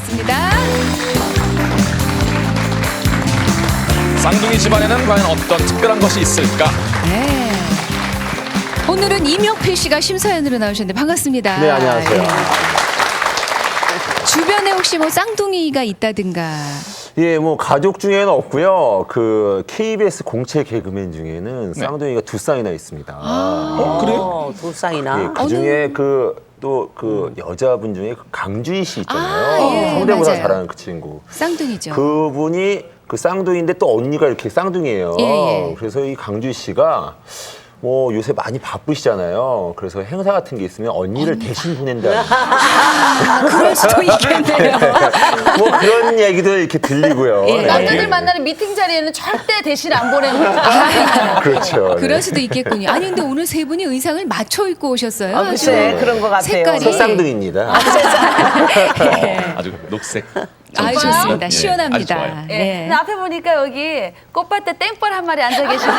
반갑습니다. 쌍둥이 집안에는 과연 어떤 특별한 것이 있을까? 네. 오늘은 임영필 씨가 심사위원으로 나오셨는데 반갑습니다. 네, 안녕하세요. 예. 주변에 혹시 뭐 쌍둥이가 있다든가. 예, 뭐 가족 중에는 없고요. 그 KBS 공채 개그맨 중에는 네. 쌍둥이가 두 쌍이나 있습니다. 그래요? 두 쌍이나. 예, 그 중에 또 그 여자분 중에 그 강주희 씨 있잖아요. 예, 성대모사 맞아요. 잘하는 그 친구. 쌍둥이죠. 그분이 그 쌍둥이인데 또 언니가 이렇게 쌍둥이에요. 예, 예. 그래서 이 강주희 씨가 뭐 요새 많이 바쁘시잖아요. 그래서 행사 같은 게 있으면 언니를 대신 보낸다. 그럴 수도 있겠네요. 뭐 그런 얘기도 이렇게 들리고요. 예. 네. 남자들 만나는 미팅 자리에는 절대 대신 안 보내는 거죠. 그렇죠. 네. 그럴 수도 있겠군요. 아니 근데 오늘 세 분이 의상을 맞춰 입고 오셨어요. 아, 글쎄, 그런 것 같아요. 색깔이. 쌍둥이입니다. 아주 녹색. 아유 정말. 좋습니다. 예, 시원합니다. 아주 좋아요. 예. 네. 근데 앞에 보니까 여기 꽃밭에 땡벌 한 마리 앉아 계시고.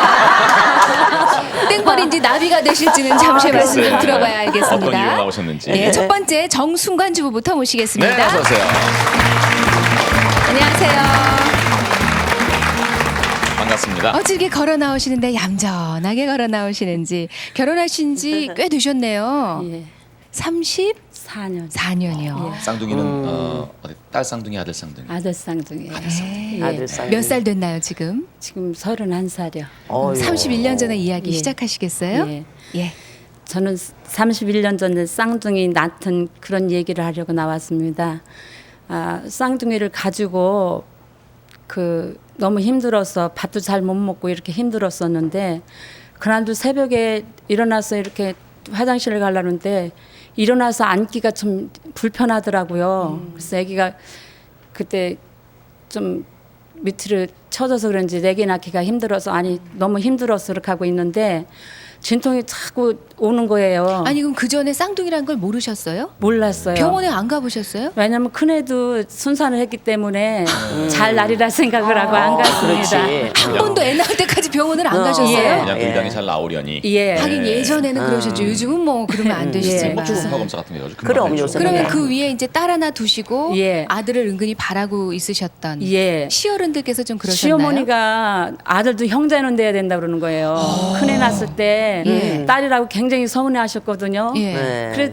땡벌인지 나비가 되실지는 잠시 말씀 좀 글쎄요. 들어봐야 알겠습니다. 어떤 이유로 나오셨는지. 네, 첫 번째 정순관 주부부터 모시겠습니다. 네, 어서 오세요. 안녕하세요. 반갑습니다. 어찌 걸어 나오시는데 얌전하게 걸어 나오시는지 결혼하신 지 꽤 되셨네요. 예, 34년이요. 4년. 쌍둥이는 어디 딸 쌍둥이, 아들 쌍둥이. 아들 쌍둥이에요. 네. 아들 쌍둥이. 몇 살 됐나요 지금? 지금 31살이요. 31년 전에 이야기 예. 시작하시겠어요? 예. 예. 저는 31년 전에 쌍둥이 낳던 그런 얘기를 하려고 나왔습니다. 아, 쌍둥이를 가지고 너무 힘들어서 밥도 잘 못 먹고 이렇게 힘들었었는데 그날도 새벽에 일어나서 이렇게 화장실을 가려는데 일어나서 앉기가 좀 불편하더라고요. 그래서 아기가 그때 좀 밑으로 쳐져서 그런지 내기 낳기가 힘들어서 너무 힘들어서 그렇게 하고 있는데 진통이 자꾸 오는 거예요. 아니 그럼 그 전에 쌍둥이라는 걸 모르셨어요? 몰랐어요. 병원에 안 가보셨어요? 왜냐면 큰애도 순산을 했기 때문에 잘 나리라 생각을 하고 안 갔습니다. 그렇지. 한 번도 애 낳을 때까지 병원을 안 가셨어요? 예. 그냥 예. 일당이 잘 나오려니. 예. 하긴 예전에는 그러셨죠. 요즘은 뭐 그러면 안 되시지만. 뭐 초음파 검사 같은 게 아주 금방 그럼 해주고. 요새 그러면 네. 그 위에 이제 딸 하나 두시고 예. 아들을 은근히 바라고 있으셨던 예. 시어른들께서 좀 그러셨나요? 시어머니가 아들도 형제는 돼야 된다 그러는 거예요. 큰애 낳았을 때 예. 딸이라고 굉장히 서운해하셨거든요. 예. 네. 그래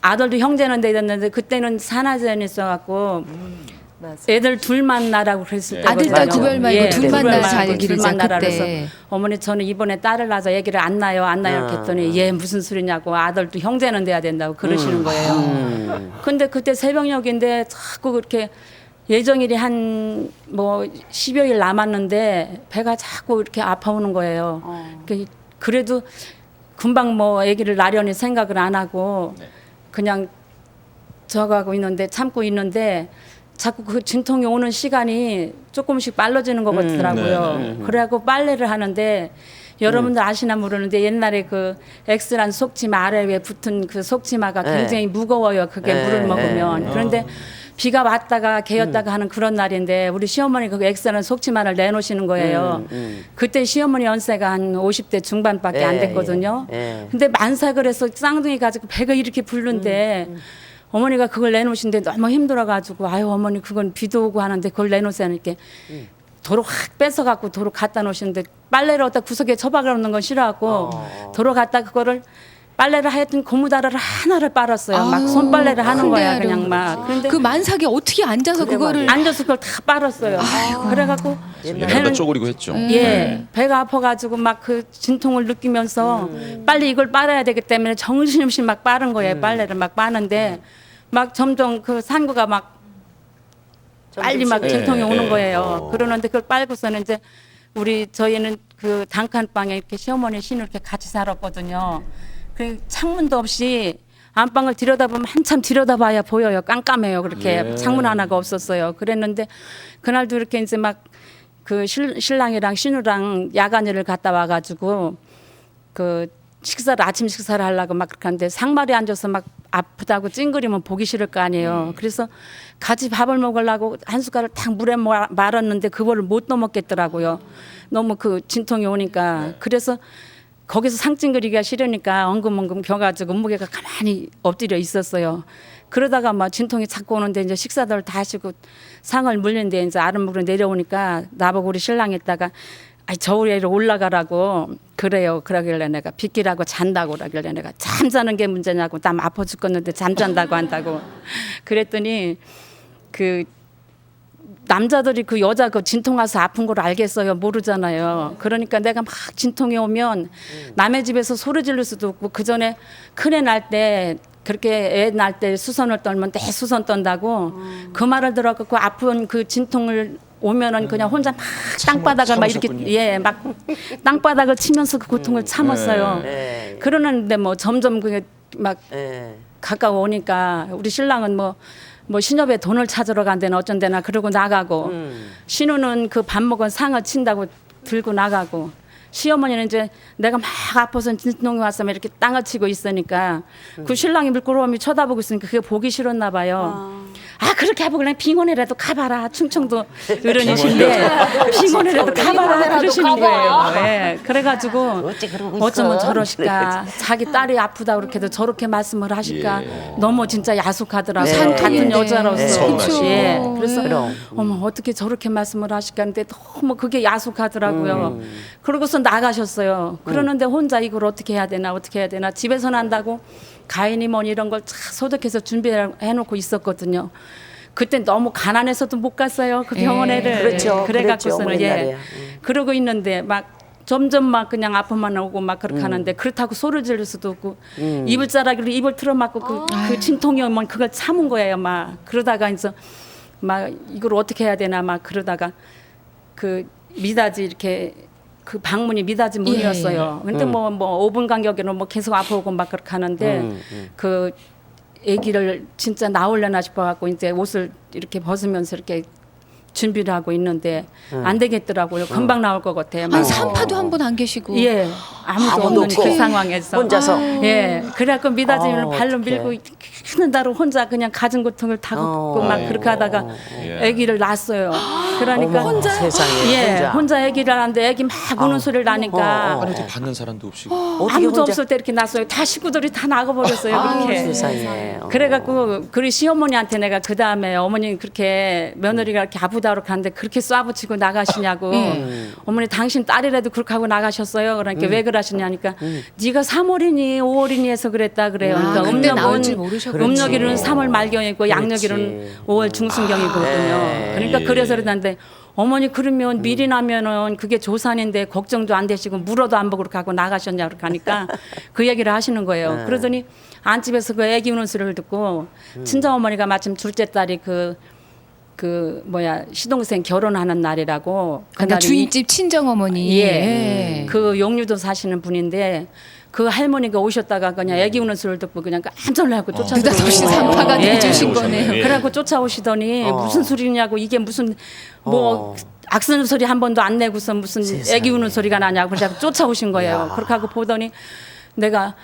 아들도 형제는 돼야 됐는데 그때는 산하제는 있어갖고 애들 둘만 나라고 그랬을 때 아들, 딸 구별 말고 둘만 나라 잘 얘기를 둘만 했죠, 나라 그때. 그래서 어머니 저는 이번에 딸을 낳아서 애기를 안 낳아요 이렇게 했더니 얘 무슨 소리냐고 아들도 형제는 돼야 된다고 그러시는 거예요. 근데 그때 새벽녘인데 자꾸 그렇게 예정일이 한 뭐 10여일 남았는데 배가 자꾸 이렇게 아파오는 거예요. 그래도 금방 뭐 아기를 낳으려니 생각을 안 하고 그냥 저거하고 있는데 참고 있는데 자꾸 그 진통이 오는 시간이 조금씩 빨라지는 것 같더라고요. 그래갖고 빨래를 하는데 여러분들 아시나 모르는데 옛날에 그 엑스란 속치마 아래에 붙은 그 속치마가 네. 굉장히 무거워요. 그게 네, 물을 먹으면. 그런데 비가 왔다가 개었다가 하는 그런 날인데 우리 시어머니가 그 엑스란 속치마를 내놓으시는 거예요. 그때 시어머니 연세가 한 50대 중반밖에 안 예, 됐거든요. 예. 근데 만삭을 해서 쌍둥이 가지고 배가 이렇게 부르는데 어머니가 그걸 내놓으신데 너무 힘들어가지고 아유 어머니 그건 비도 오고 하는데 그걸 내놓으세요 이렇게 도로 확 뺏어갖고 도로 갖다 놓으시는데 빨래를 어디다 구석에 처박아 놓는 건 싫어갖고 도로 갖다 그거를 빨래를 하여튼 고무다리를 하나를 빨았어요. 막 손빨래를 하는 거야 그냥 막. 그런데 그 만삭에 어떻게 앉아서 그거를 앉아서 그걸 다 빨았어요. 그래갖고 옛날보다 쪼그리고 했죠. 예, 배가 아파가지고 막 그 진통을 느끼면서 빨리 이걸 빨아야 되기 때문에 정신없이 막 빠른 거예요. 빨래를 막 빠는데 막 점점 그 산구가 막 빨리 막 진통이 오는 거예요. 그러는데 그걸 빨고서는 이제 저희는 그 단칸방에 이렇게 시어머니 신우 이렇게 같이 살았거든요. 그 창문도 없이 안방을 들여다보면 한참 들여다봐야 보여요. 깜깜해요. 그렇게 창문 하나가 없었어요. 그랬는데 그날도 이렇게 이제 막 그 신랑이랑 신우랑 야간일을 갔다 와가지고 그 아침 식사를 하려고 막 그렇게 하는데 상말에 앉아서 막 아프다고 찡그리면 보기 싫을 거 아니에요. 그래서 같이 밥을 먹으려고 한 숟갈을 탁 물에 말았는데 그거를 못 넘었겠더라고요. 너무 그 진통이 오니까. 그래서 거기서 상찡그리기가 싫으니까 엉금엉금 겨가지고 무게가 가만히 엎드려 있었어요. 그러다가 막 진통이 자꾸 오는데 이제 식사들 다 하시고 상을 물리는데 이제 아랫목으로 내려오니까 나보고 우리 신랑이 있다가 아이 저울에 올라가라고 그래요. 그러길래 내가 빗기라고 잔다고 그러길래 내가 잠자는 게 문제냐고 남 아파 죽겠는데 잠잔다고 한다고 그랬더니 그 남자들이 그 여자 그 진통 와서 아픈 걸 알겠어요? 모르잖아요. 그러니까 내가 막 진통이 오면 남의 집에서 소리 지를 수도 없고 그 전에 큰애 날 때 그렇게 애 날 때 수선을 떨면 내 수선 떤다고 그 말을 들어갖고 아픈 그 진통을 오면은 그냥 혼자 막 땅바닥을 막 이렇게 예 막 땅바닥을 치면서 그 고통을 참았어요. 네. 그러는데 뭐 점점 그게 막 네. 가까워 오니까 우리 신랑은 뭐 신협에 돈을 찾으러 간대나 어쩐데나 그러고 나가고 신우는 그 밥 먹은 상을 친다고 들고 나가고 시어머니는 이제 내가 막 아파서 진통이 왔으면 이렇게 땅을 치고 있으니까 그 신랑이 물끄러미 쳐다보고 있으니까 그게 보기 싫었나 봐요. 아 그렇게 하고 그냥 빙원이라도 가봐라 충청도 어른이신데 빙원이라도 가봐라 그러시는 거예요. 예. 그래가지고 어찌 그러고 있어? 어쩌면 저러실까 자기 딸이 아프다 그렇게도 저렇게 말씀을 하실까 너무 진짜 야속하더라고요. 네. 같은 산통인데. 여자로서 서운하시고. 예. 그래서 그럼. 어머 어떻게 저렇게 말씀을 하실까 하는데 너무 그게 야속하더라고요. 그러고서 나가셨어요. 그러는데 혼자 이걸 어떻게 해야 되나 집에서 난다고 가인이 뭐니 이런 걸 다 소독해서 준비해 놓고 있었거든요. 그때 너무 가난해서도 못 갔어요. 그 병원에를. 그렇죠. 그래갖고서는 그랬죠. 예. 그러고 있는데 막 점점 막 그냥 아픔만 오고 막 그렇게 하는데 그렇다고 소리를 지를 수도 없고 이불자락으로 입을 틀어막고 그 진통이 오면 그걸 참은 거예요. 막 그러다가 이제 막 이걸 어떻게 해야 되나 막 그러다가 그 미닫이 이렇게 그 방문이 미닫이 문이었어요. 근데 뭐 5분 간격으로 뭐 계속 아프고 막 그렇게 하는데 그 아기를 진짜 나올려나 싶어갖고 이제 옷을 이렇게 벗으면서 이렇게 준비를 하고 있는데 안 되겠더라고요. 금방 나올 것 같아요. 아니 산파도 한 분 안 계시고. 예, 아무도 아무도 없는 없고. 그 상황에서 혼자서? 예, 그래갖고 미닫이를 발로 어떡해. 밀고 하는 다로 혼자 그냥 가진 고통을 타고 막 그렇게 하다가 아기를 낳았어요. 그러니까 어머, 세상에 예, 혼자 아기를 하는데 아기 막 우는 소리를 나니까 아니 어떻게 받는 사람도 없이. 어떻게 아무도 혼자- 없을 때 이렇게 낳았어요. 다 식구들이 다 나가버렸어요. 그렇게. 세상에. 그래갖고 그리 시어머니한테 내가 그 다음에 어머니 그렇게 며느리가 이렇게 아프다고 가는데 그렇게 쏴붙이고 나가시냐고 어머니 당신 딸이라도 그렇게 하고 나가셨어요. 그러니까 왜 그러시냐니까 네가 3월이니 5월이니 해서 그랬다 그래요. 그러니까 그때 나올 줄 모르셨겠지. 음력일은 3월 말경이고 양력일은 5월 중순경이거든요. 그러니까 그래서 그러는데 어머니 그러면 미리 나면은 그게 조산인데 걱정도 안 되시고 물어도 안 보고 그렇게 하고 나가셨냐 그렇게 하니까 그 얘기를 하시는 거예요. 그러더니 안집에서 그 애기 우는 소리를 듣고 친정 어머니가 마침 둘째 딸이 그 뭐야 시동생 결혼하는 날이라고 그러니까 그날이 주인집 친정 어머니. 예. 그 용류도 사시는 분인데 그 할머니가 오셨다가 그냥 애기 우는 소리를 듣고 그냥 깜짝 놀라고 쫓아오고 느닷없이 산파가 내주신 거네요. 예. 그래갖고 쫓아오시더니 무슨 소리냐고 이게 무슨 뭐 악쓰는 소리 한 번도 안 내고서 무슨 애기 우는 소리가 나냐고 그래서 쫓아오신 거예요. 그렇게 하고 보더니 내가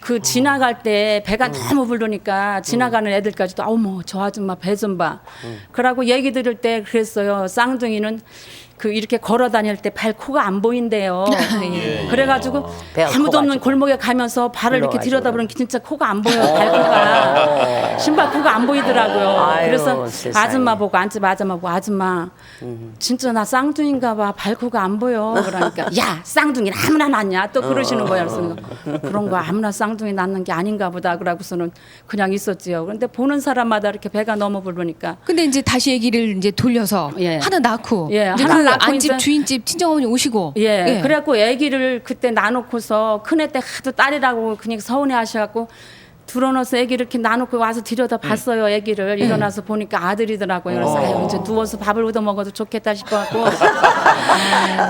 그 지나갈 때 배가 너무 부르니까 지나가는 애들까지도 어머 저 아줌마 배 좀 봐. 그러고 얘기 들을 때 그랬어요. 쌍둥이는 그 이렇게 걸어 다닐 때 발 코가 안 보인대요. 그래가지고 배가 아무도 없는 커가지고. 골목에 가면서 발을 이렇게 불러가지고. 들여다보는 게 진짜 코가 안 보여요. 발코가 신발 코가 안 보이더라고요. 아유, 그래서 세상에. 아줌마 보고 안집 아줌마 보고 아줌마 진짜 나 쌍둥이인가 봐. 발코가 안 보여. 그러니까 야 쌍둥이는 아무나 낳냐 또 그러시는 거예요. 그래서 그런 거 아무나 쌍둥이 낳는 게 아닌가 보다. 그러고서는 그냥 있었지요. 그런데 보는 사람마다 이렇게 배가 너무 부르니까 근데 이제 다시 얘기를 이제 돌려서 예. 하나 낳고 예, 이제 하나 그 낳고 안집 이제- 주인집 친정어머니 오시고 예. 그래갖고 아기를 그때 놔놓고서 큰애 때 하도 딸이라고 그냥 서운해 하셔갖고 들어넣어서 아기를 이렇게 놔놓고 와서 들여다 봤어요. 아기를 일어나서 보니까 아들이더라고요. 그래서 아유 이제 누워서 밥을 얻어 먹어도 좋겠다 싶어갖고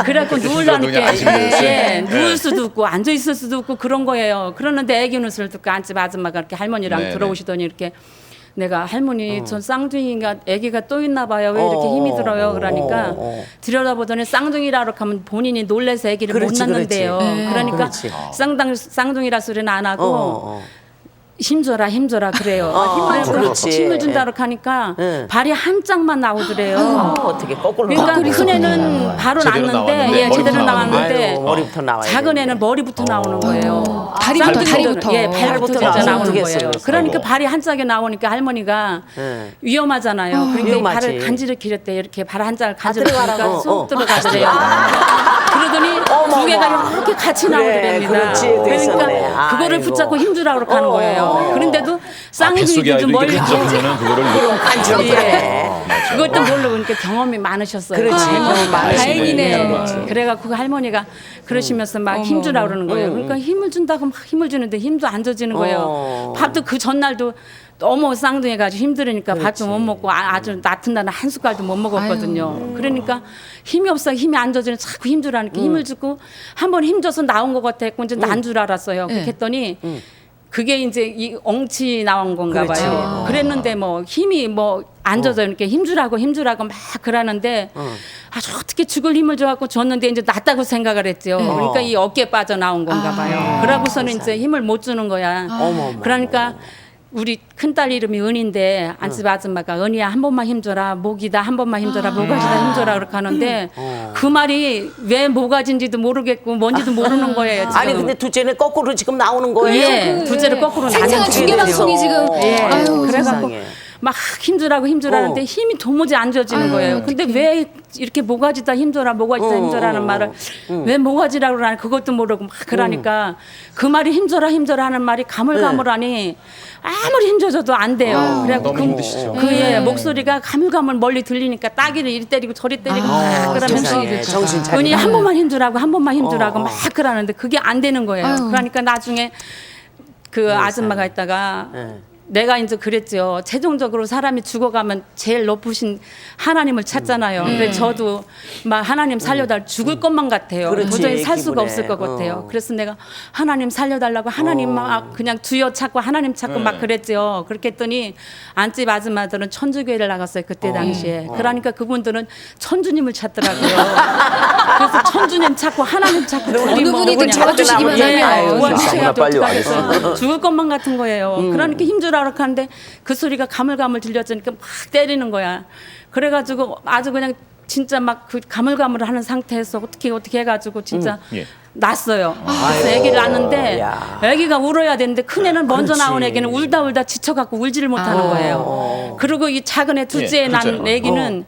그래갖고 눈이 누우려니까 아침이었어요. 예, 누울 수도 없고 앉아 있을 수도 없고 그런 거예요. 그러는데 아기 눈을 듣고 안집 아줌마가 이렇게 할머니랑 네네. 들어오시더니 이렇게 내가 할머니 전 쌍둥이가 아기가 또 있나 봐요. 왜 이렇게 힘이 들어요? 그러니까 들여다보더니 쌍둥이라고 하면 본인이 놀래서 아기를 못 그렇지, 낳는데요. 그렇지. 그러니까 그렇지. 쌍둥이라 소리는 안 하고 힘줘라 그래요. 힘을 그래서 그렇지. 힘을 준다고 하니까 응. 발이 한 짝만 나오더래요. 어떻게 거꾸로 그러니까 나오고. 큰 애는 바로 제대로 났는데 나왔는데 예, 제대로 머리부터 나왔는데 아유, 머리부터 나와야 작은 되는데. 애는 머리부터 나오는 거예요. 다리부터, 쌍둥이들은, 다리부터. 예, 발부터 발부터 진짜 나오면 나오는 어떡했어요, 거예요. 그래서. 그러니까 아이고. 발이 한 짝이 나오니까 할머니가 위험하잖아요. 그러니까 이 위험하지. 발을 간지를 기렸대. 이렇게 발 한 짝을 간지를 들어가라고. 기니까 쏙 어. 들어가더래요. 그러더니 두 개가 이렇게 같이 그래, 나오더랍니다. 그렇지, 그랬었네. 그러니까 그거를 아이고. 붙잡고 힘주라고 하는 거예요. 그런데도 뱃속에 쌍둥이들도 아이도 머리 이렇게 간지러면은 그거를 간지럽네. 그것도 모르고 그러니까 경험이 많으셨어요. 그렇지. 경험이 많으시네. 다행이네요. 그래갖고 그 할머니가 그러시면서 막 힘주라 그러는 거예요. 그러니까 힘을 준다고 막 힘을 주는데 힘도 안 줘지는 거예요. 밥도 그 전날도 너무 쌍둥이가지고 힘들으니까 밥도 못 먹고 아주 낮은 날은 한 숟갈도 못 먹었거든요. 그러니까 힘이 없어 힘이 안 줘지는 자꾸 힘주라니까 힘을 주고 한 번 힘줘서 나온 것 같았고 이제 난 줄 알았어요. 그렇게 했더니 그게 이제 이 엉치 나온 건가 그렇지. 봐요. 그랬는데 뭐 힘이 뭐 안 줘서 이렇게 힘주라고 막 그러는데 아주 어떻게 죽을 힘을 줘갖고 줬는데 이제 낫다고 생각을 했죠. 그러니까 이 어깨에 빠져나온 건가 봐요. 그러고서는 이제 힘을 못 주는 거야. 그러니까 우리 큰딸 이름이 은인데 안집 아줌마가 은이야 한 번만 힘줘라 목이다 한 번만 힘줘라 모가지다 힘줘라 그렇게 하는데 그 말이 왜 모가지인지도 모르겠고 뭔지도 모르는 거예요. 지금. 아니 근데 둘째는 거꾸로 지금 나오는 거예요? 예, 둘째를 거꾸로 생생한 나뉘는 중계 거예요. 방송이 지금. 예, 아유, 그래갖고 세상에. 막 힘주라는데 힘이 도무지 안 줘지는 거예요. 근데 왜 이렇게 모가지다 힘줘라 모가지다 힘줘라는 말을 왜 모가지라고 그러나 그것도 모르고 막 그러니까 그 말이 힘줘라 하는 말이 가물가물하니 아무리 힘줘줘도 안 돼요. 그래갖고 너무 힘드시죠. 그 목소리가 가물가물 멀리 들리니까 따기를 이리 때리고 저리 때리고 막 그러면서 세상에. 정신 차려. 은이 한 번만 힘주라고 막 그러는데 그게 안 되는 거예요. 그러니까 나중에 그 아줌마가 있다가 내가 이제 그랬죠. 최종적으로 사람이 죽어가면 제일 높으신 하나님을 찾잖아요. 그래서 저도 막 하나님 살려달 죽을 것만 같아요. 그렇지, 도저히 살 수가 기분에. 없을 것 같아요. 그래서 내가 하나님 살려달라고 하나님 막 그냥 주여 찾고 하나님 찾고 막 그랬죠. 그렇게 했더니 안집 아줌마들은 천주교회를 나갔어요. 그때 당시에. 그러니까 그분들은 천주님을 찾더라고요. 그래서 천주님 찾고 하나님 찾고 어느 분이든 잡아주시기만 하면 도와주셔야 빨리 어떡하겠어요. 죽을 것만 같은 거예요. 그러니까 힘주라 하는데 그 소리가 가물가물 들려지니까 막 때리는 거야. 그래가지고 아주 그냥 진짜 막 그 가물가물하는 상태에서 어떻게 해가지고 진짜 예. 낳았어요. 그래서 아기를 낳았는데 야. 아기가 울어야 되는데 큰 애는 먼저 그렇지. 나온 애기는 울다 지쳐갖고 울지를 못하는 거예요. 그리고 이 작은 애 둘째 예, 난 둘째. 애기는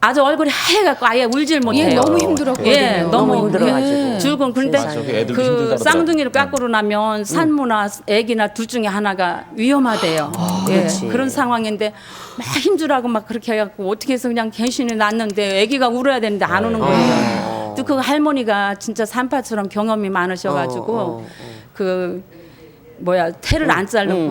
아주 얼굴이 하얘갖고 아예 울질 못해요. 예, 너무 힘들었거든요. 예, 너무 힘들어가지고. 줄건 근데 맞아, 그 애들도 그 힘들다고 쌍둥이를 깎고 나면 산모나 애기나 둘 중에 하나가 위험하대요. 예, 그런 상황인데 막 힘주라고 막 그렇게 해갖고 어떻게 해서 그냥 괜시히 낳는데 애기가 울어야 되는데 안 우는 거예요. 또 그 할머니가 진짜 산파처럼 경험이 많으셔가지고 그 뭐야 태를 안 자르고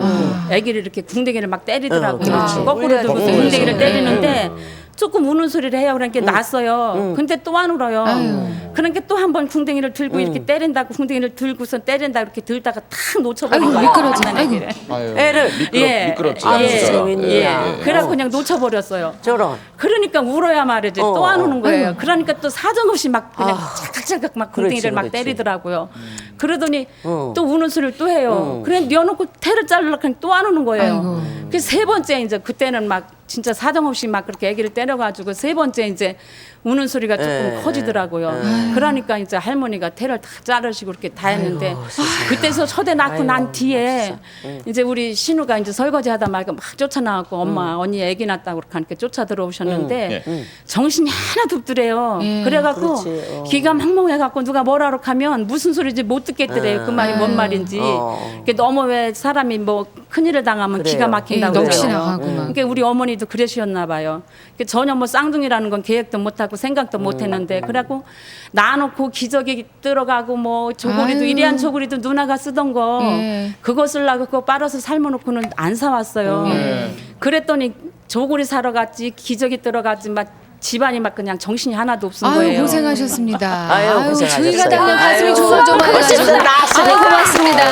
아기를 이렇게 궁뎅이를 막 때리더라고요. 거꾸로 들고서 궁뎅이를 때리는데 조금 우는 소리를 해요. 그러니까 났어요. 근데 또 안 울어요. 그러니까 또 한 번 궁뎅이를 들고 이렇게 때린다고 궁뎅이를 들고서 때린다 이렇게 들다가 탁 놓쳐버린 거예요. 미끄러지네. 갓난 애기를. 애를 미끄럽지. 예. 그래갖고 그냥 놓쳐버렸어요. 저런. 그러니까 울어야 말이지 또 안 우는 거예요. 그러니까 또 사정없이 막 그냥 찰칵찰칵 막 궁뎅이를 막 그렇지. 때리더라고요. 그러더니 또 우는 소리를 또 해요. 그래 뉘어놓고 태를 자르려고 하니 또 안 우는 거예요. 그래서 세 번째 이제 그때는 막 진짜 사정없이 막 그렇게 아기를 때려가지고 세 번째 이제 우는 소리가 조금 커지더라고요. 그러니까 이제 할머니가 태를 다 자르시고 이렇게 다 했는데 그때서 첫애 낳고 난 뒤에 이제 우리 신우가 이제 설거지 하다 말고 막 쫓아나왔고 엄마 언니 아기 낳았다고 그렇게 하니까 쫓아 들어오셨는데 정신이 하나도 없더래요. 그래갖고 그렇지. 귀가 망멍해갖고 누가 뭐라고 하면 무슨 소리인지 못 듣겠더래요. 그 말이 뭔 말인지. 그게 너무 왜 사람이 뭐 큰일을 당하면 그래요. 기가 막힌다고 넋이 그러잖아요. 나가고 막. 그러니까 우리 어머니도 그러셨나 봐요. 그러니까 전혀 뭐 쌍둥이라는 건 계획도 못하고 생각도 못했는데 그래갖고 놔놓고 기저귀 들어가고 뭐 조고리도 아유. 이리한 조고리도 누나가 쓰던 거 예. 그거 쓰려고 그거 빨아서 삶아놓고는 안 사왔어요. 그랬더니 조고리 사러 갔지 기저귀 들어갔지 막 집안이 막 그냥 정신이 하나도 없은 아유 거예요. 고생하셨습니다. 아유, 고생하셨어요. 저희가 당연 가슴이 아유, 조물조물해가지고 아유 고맙습니다.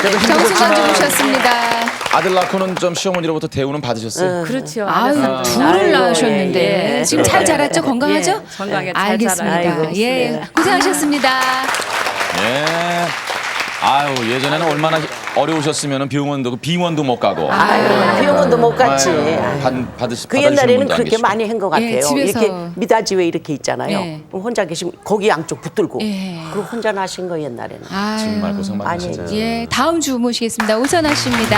그래도 정승관 좀 오셨습니다. 아들 낳고는 좀 시어머니로부터 대우는 받으셨어요? 그렇죠. 아유 알았어요. 둘을 아이고, 낳으셨는데 예. 지금 잘 자랐죠? 건강하죠? 예, 건강하게 잘 알겠습니다. 자라요. 아이고, 예, 고생하셨습니다. 예. 아유, 예전에는 얼마나 어려우셨으면 비원도 못 가고. 아유, 비용원도 못 갔지. 받으시는 그 옛날에는 분도 안 그렇게 계시고. 많이 한 것 같아요. 예, 집에서. 이렇게 미닫이 왜 이렇게 있잖아요. 예. 그럼 혼자 계시면 거기 양쪽 붙들고. 예. 그리고 혼자 나신 거 옛날에는. 아유. 정말 고생 많이 많으셨죠. 예, 다음 주 모시겠습니다. 오선아 씨입니다.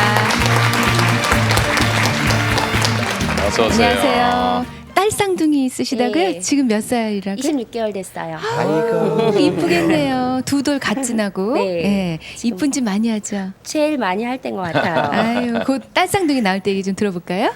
어서 오세요. 안녕하세요. 딸 쌍둥이 있으시다고요? 네. 지금 몇 살이라고요? 26개월 됐어요. 아이고, 이쁘겠네요. 두 돌 같이 나고. 네. 예, 이쁜 짓 많이 하죠. 제일 많이 할 때인 것 같아요. 아유, 곧 딸 쌍둥이 나올 때 얘기 좀 들어볼까요?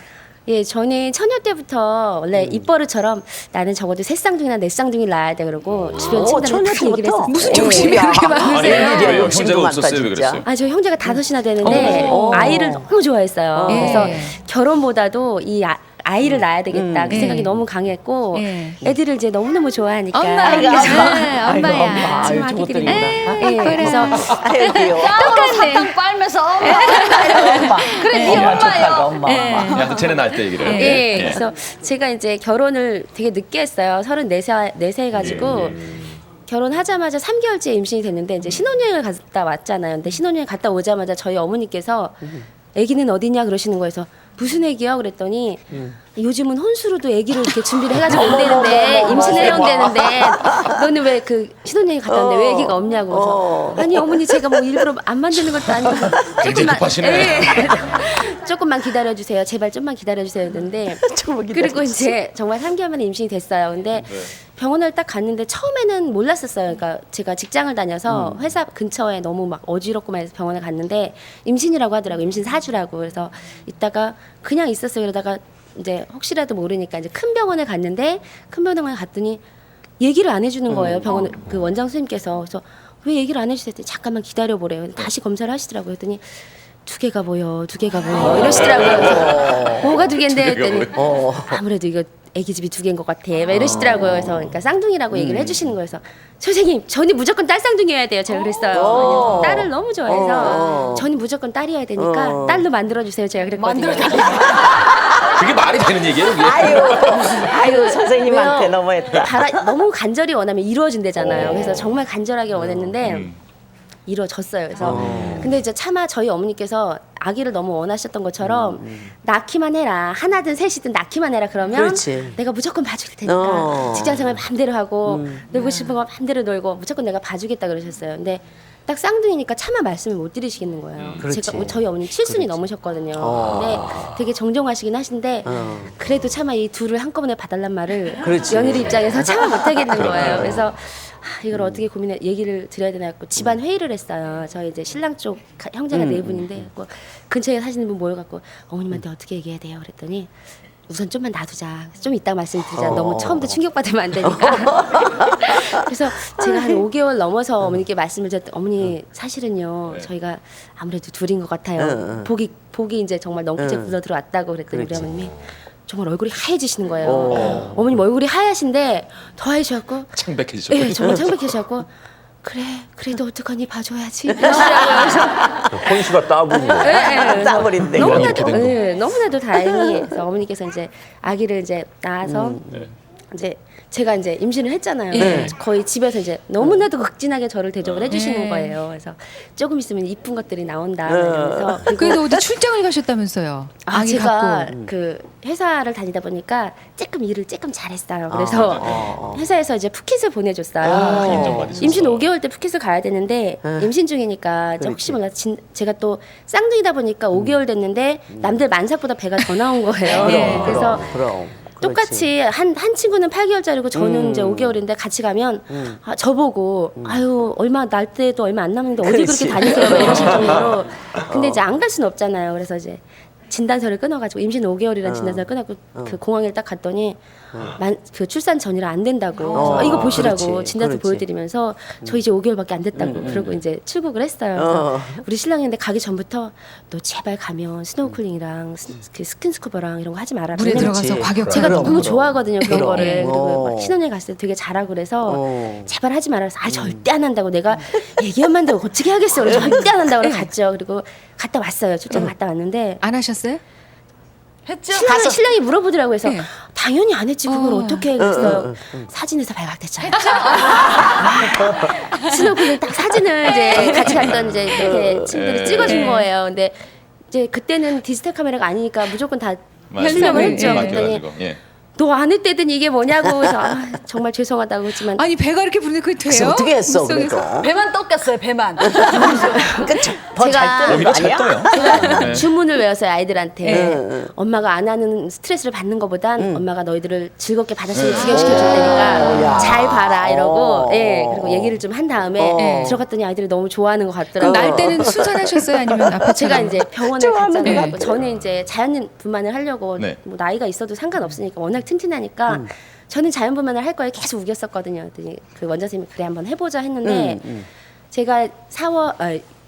예, 저는 처녀 때부터 원래 입버릇처럼 나는 적어도 세 쌍둥이나 네 쌍둥이를 낳아야 돼 그러고 주변 친구들한테 처녀 다 얘기를 때부터? 했었어요. 무슨 예. 욕심이 그렇게 많으세요? 웬일이야, 왜요? 욕심도 형제가 많다, 없었어요? 왜 진짜. 그랬어요? 아, 저희 형제가 다섯이나 되는데 아이를 너무 좋아했어요. 그래서 결혼보다도 이 아이를 낳아야 되겠다 그 예. 생각이 너무 강했고 예. 애들을 이제 너무너무 좋아하니까 엄마, 그래서 아이고, 엄마야. 엄마. 아유, 지금 저것들이 아기들이 있나. 예, 그래서 아유, 귀여워. 똑같네. 빨면서 엄마. 그래, 네 엄마 엄마요. 좋다고, 엄마. 야, 쟤네 날 때 얘기를. 예. 그래서 제가 이제 결혼을 되게 늦게 했어요. 34세 해가지고 결혼하자마자 3개월째 임신이 됐는데 이제 신혼여행을 갔다 왔잖아요. 근데 신혼여행 갔다 오자마자 저희 어머니께서 아기는 어디냐 그러시는 거여서 무슨 아기요? 그랬더니 요즘은 혼수로도 아기를 이렇게 준비를 해가지고 온대는데 임신해야 온대는데 너는 왜 그 신혼여행 갔다 왔는데 왜 아기가 없냐고 그래서 아니 어머니 제가 뭐 일부러 안 만드는 것도 아니고 굉장히 급하시네. 예. 조금만 기다려주세요. 제발 좀만 기다려주세요. 했는데 그리고 이제 정말 3개월 만에 임신이 됐어요. 근데 병원을 딱 갔는데 처음에는 몰랐었어요. 그러니까 제가 직장을 다녀서 회사 근처에 너무 막 어지럽고만 해서 병원에 갔는데 임신이라고 하더라고요. 임신 4주라고. 그래서 이따가 그냥 있었어요. 그러다가 이제 혹시라도 모르니까 이제 큰 병원에 갔는데 큰 병원에 갔더니 얘기를 안 해주는 거예요. 병원 그 원장 선생님께서. 그래서 왜 얘기를 안 해주세요? 했더니 잠깐만 기다려보래요. 다시 검사를 하시더라고요. 했더니 두 개가 보여 이러시더라고요. 그래서 뭐가 두 개인데 했더니 아무래도 이거 애기집이 두 개인 것 같아 막 이러시더라고요. 그래서 그러니까 쌍둥이라고 얘기를 해주시는 거예요. 그래서 선생님 저는 무조건 딸 쌍둥이여야 돼요. 제가 그랬어요. 딸을 너무 좋아해서 저는 무조건 딸이어야 되니까 딸로 만들어주세요. 제가 그랬거든요. 그게 말이 되는 얘기예요? 그게? 아유, 선생님한테 왜요? 너무했다. 너무 간절히 원하면 이루어진대잖아요. 그래서 정말 간절하게 원했는데 이루어졌어요. 그래서 근데 이제 차마 저희 어머니께서 아기를 너무 원하셨던 것처럼 낳기만 해라. 하나든 셋이든 낳기만 해라. 그러면 그렇지. 내가 무조건 봐줄 테니까 직장생활 마음대로 하고 놀고 싶은 거 마음대로 놀고 무조건 내가 봐주겠다 그러셨어요. 근데 딱 쌍둥이니까 차마 말씀을 못 드리시겠는 거예요. 그렇지. 제가 저희 어머니 칠순이 넘으셨거든요. 근데 되게 정정하시긴 하신데 그래도 차마 이 둘을 한꺼번에 봐달란 말을 그렇지. 며느리 입장에서 차마 못 하겠는 거예요. 그래서 이걸 어떻게 고민해 얘기를 드려야 되나 했고 집안 회의를 했어요. 저희 이제 신랑 쪽 형제가 네 분인데 그 근처에 사시는 분 모여갖고 어머님한테 어떻게 얘기해야 돼요? 그랬더니 우선 좀만 놔두자. 좀 이따 말씀드리자. 너무 처음부터 충격받으면 안 되니까. 그래서 제가 한 5개월 넘어서 어머니께 말씀을 드렸더니 어머니 사실은요 저희가 아무래도 둘인 것 같아요. 복이 이제 정말 넝쿨째 굴러 들어왔다고 그랬더니 우리 어머님이 정말 얼굴이 하얘지시는 거예요. 어머님 얼굴이 하얗신데 더 하얘지셨고 창백해지셨고. 예, 정말 창백해지셨고 그래도 어떡하니 봐줘야지. 이러시더라고요. 혼수가 따분인 거. 따버린데. 너무나도 다행히 그래서 어머니께서 이제 아기를 이제 낳아서 이제 제가 이제 임신을 했잖아요. 거의 집에서 이제 너무나도 극진하게 저를 대접을 해주시는 거예요. 그래서 조금 있으면 이쁜 것들이 나온다. 그래서 그래도 어디 출장을 가셨다면서요? 아기 제가 갖고. 그 회사를 다니다 보니까 일을 조금 잘했어요. 그래서 회사에서 이제 푸켓을 보내줬어요. 인정받으셨어. 임신 5개월 때 푸켓을 가야 되는데 임신 중이니까 이제 혹시 몰라 제가 또 쌍둥이다 보니까 5개월 됐는데 남들 만삭보다 배가 더 나온 거예요. 그래서 그럼. 똑같이 한 친구는 8개월짜리고 저는 이제 5개월인데 같이 가면 저보고 아유 얼마 날 때도 얼마 안 남았는데 어디 그렇지. 그렇게 다니세요 막 이러실 정도로 근데 이제 안 갈 수는 없잖아요. 그래서 이제 진단서를 끊어가지고 임신 5개월이라는 진단서를 끊어고 그 공항에 딱 갔더니 그 출산 전이라 안 된다고 이거 보시라고 그렇지. 진단서 그렇지. 보여드리면서 저 이제 5개월밖에 안 됐다고 그러고 이제 출국을 했어요. 그래서 우리 신랑인데 가기 전부터 너 제발 가면 스노우쿨링이랑 그 스킨스쿠버랑 이런 거 하지 마라. 물에 왜냐면 들어가서 과격. 제가 그럼, 너무 그럼. 좋아하거든요 그런 그럼. 거를. 그리고 막 신혼여행 갔을 때 되게 잘하고 그래서 제발 하지 말아서 절대 안 한다고 내가 애기엄마인데 어떻게 하겠어. 절대 안 한다고 그래서 갔죠. 그리고 갔다 왔어요. 출장 갔다 왔는데 안 하셨어요? 했죠? 신랑이 물어보더라고요. 그래서 네. 다 당연히 안 했지. 그걸 어떻게 했어요? 사진에서 발각됐잖아요. 스노클링 딱 사진을 이제 같이 갔던 이제 이렇게 친구들이 찍어준 거예요. 근데 이제 그때는 디지털 카메라가 아니니까 무조건 다 실력을 했죠. 그랬더니 예. 너 안 했대더니 이게 뭐냐고 해서 정말 죄송하다고 했지만 아니 배가 이렇게 부르는데 그게 돼요? 그래서 어떻게 했어? 물속에서? 그래도. 배만 떴겠어요, 배만. 그러니까 더잘 제가- 뜨는 거 오히려 잘 아니야? 떠요. 네. 주문을 외웠어요 아이들한테. 네. 엄마가 안 하는 스트레스를 받는 것보단 엄마가 너희들을 즐겁게 바닷속에 네. 구경시켜 줄 테니까 야. 잘 봐라 이러고 어. 예 그리고 얘기를 좀 한 다음에 들어갔더니 아이들이 너무 좋아하는 것 그럼 같더라고요. 날 때는 순산하셨어요? 아니면 아빠 제가 이제 병원을 갔잖아요. 네. 저는 이제 자연 분만을 하려고 네. 뭐 나이가 있어도 상관없으니까 워낙 튼튼하니까 저는 자연 분만을 할 거에 계속 우겼었거든요. 그랬더니 그 원장 선생님이 그래 한번 해보자 했는데 제가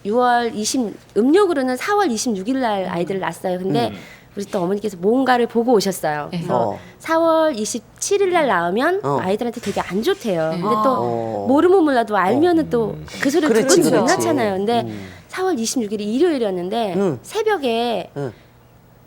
6월 20 음력으로는 4월 26일 날 아이들을 낳았어요. 근데 우리 또 어머니께서 뭔가를 보고 오셨어요. 그래서 4월 27일 날 낳으면 아이들한테 되게 안 좋대요. 근데 또 모르면 몰라도 알면은 또 그 소리를 그렇지, 듣고 못 그렇지. 낳잖아요. 근데 4월 26일이 일요일이었는데 새벽에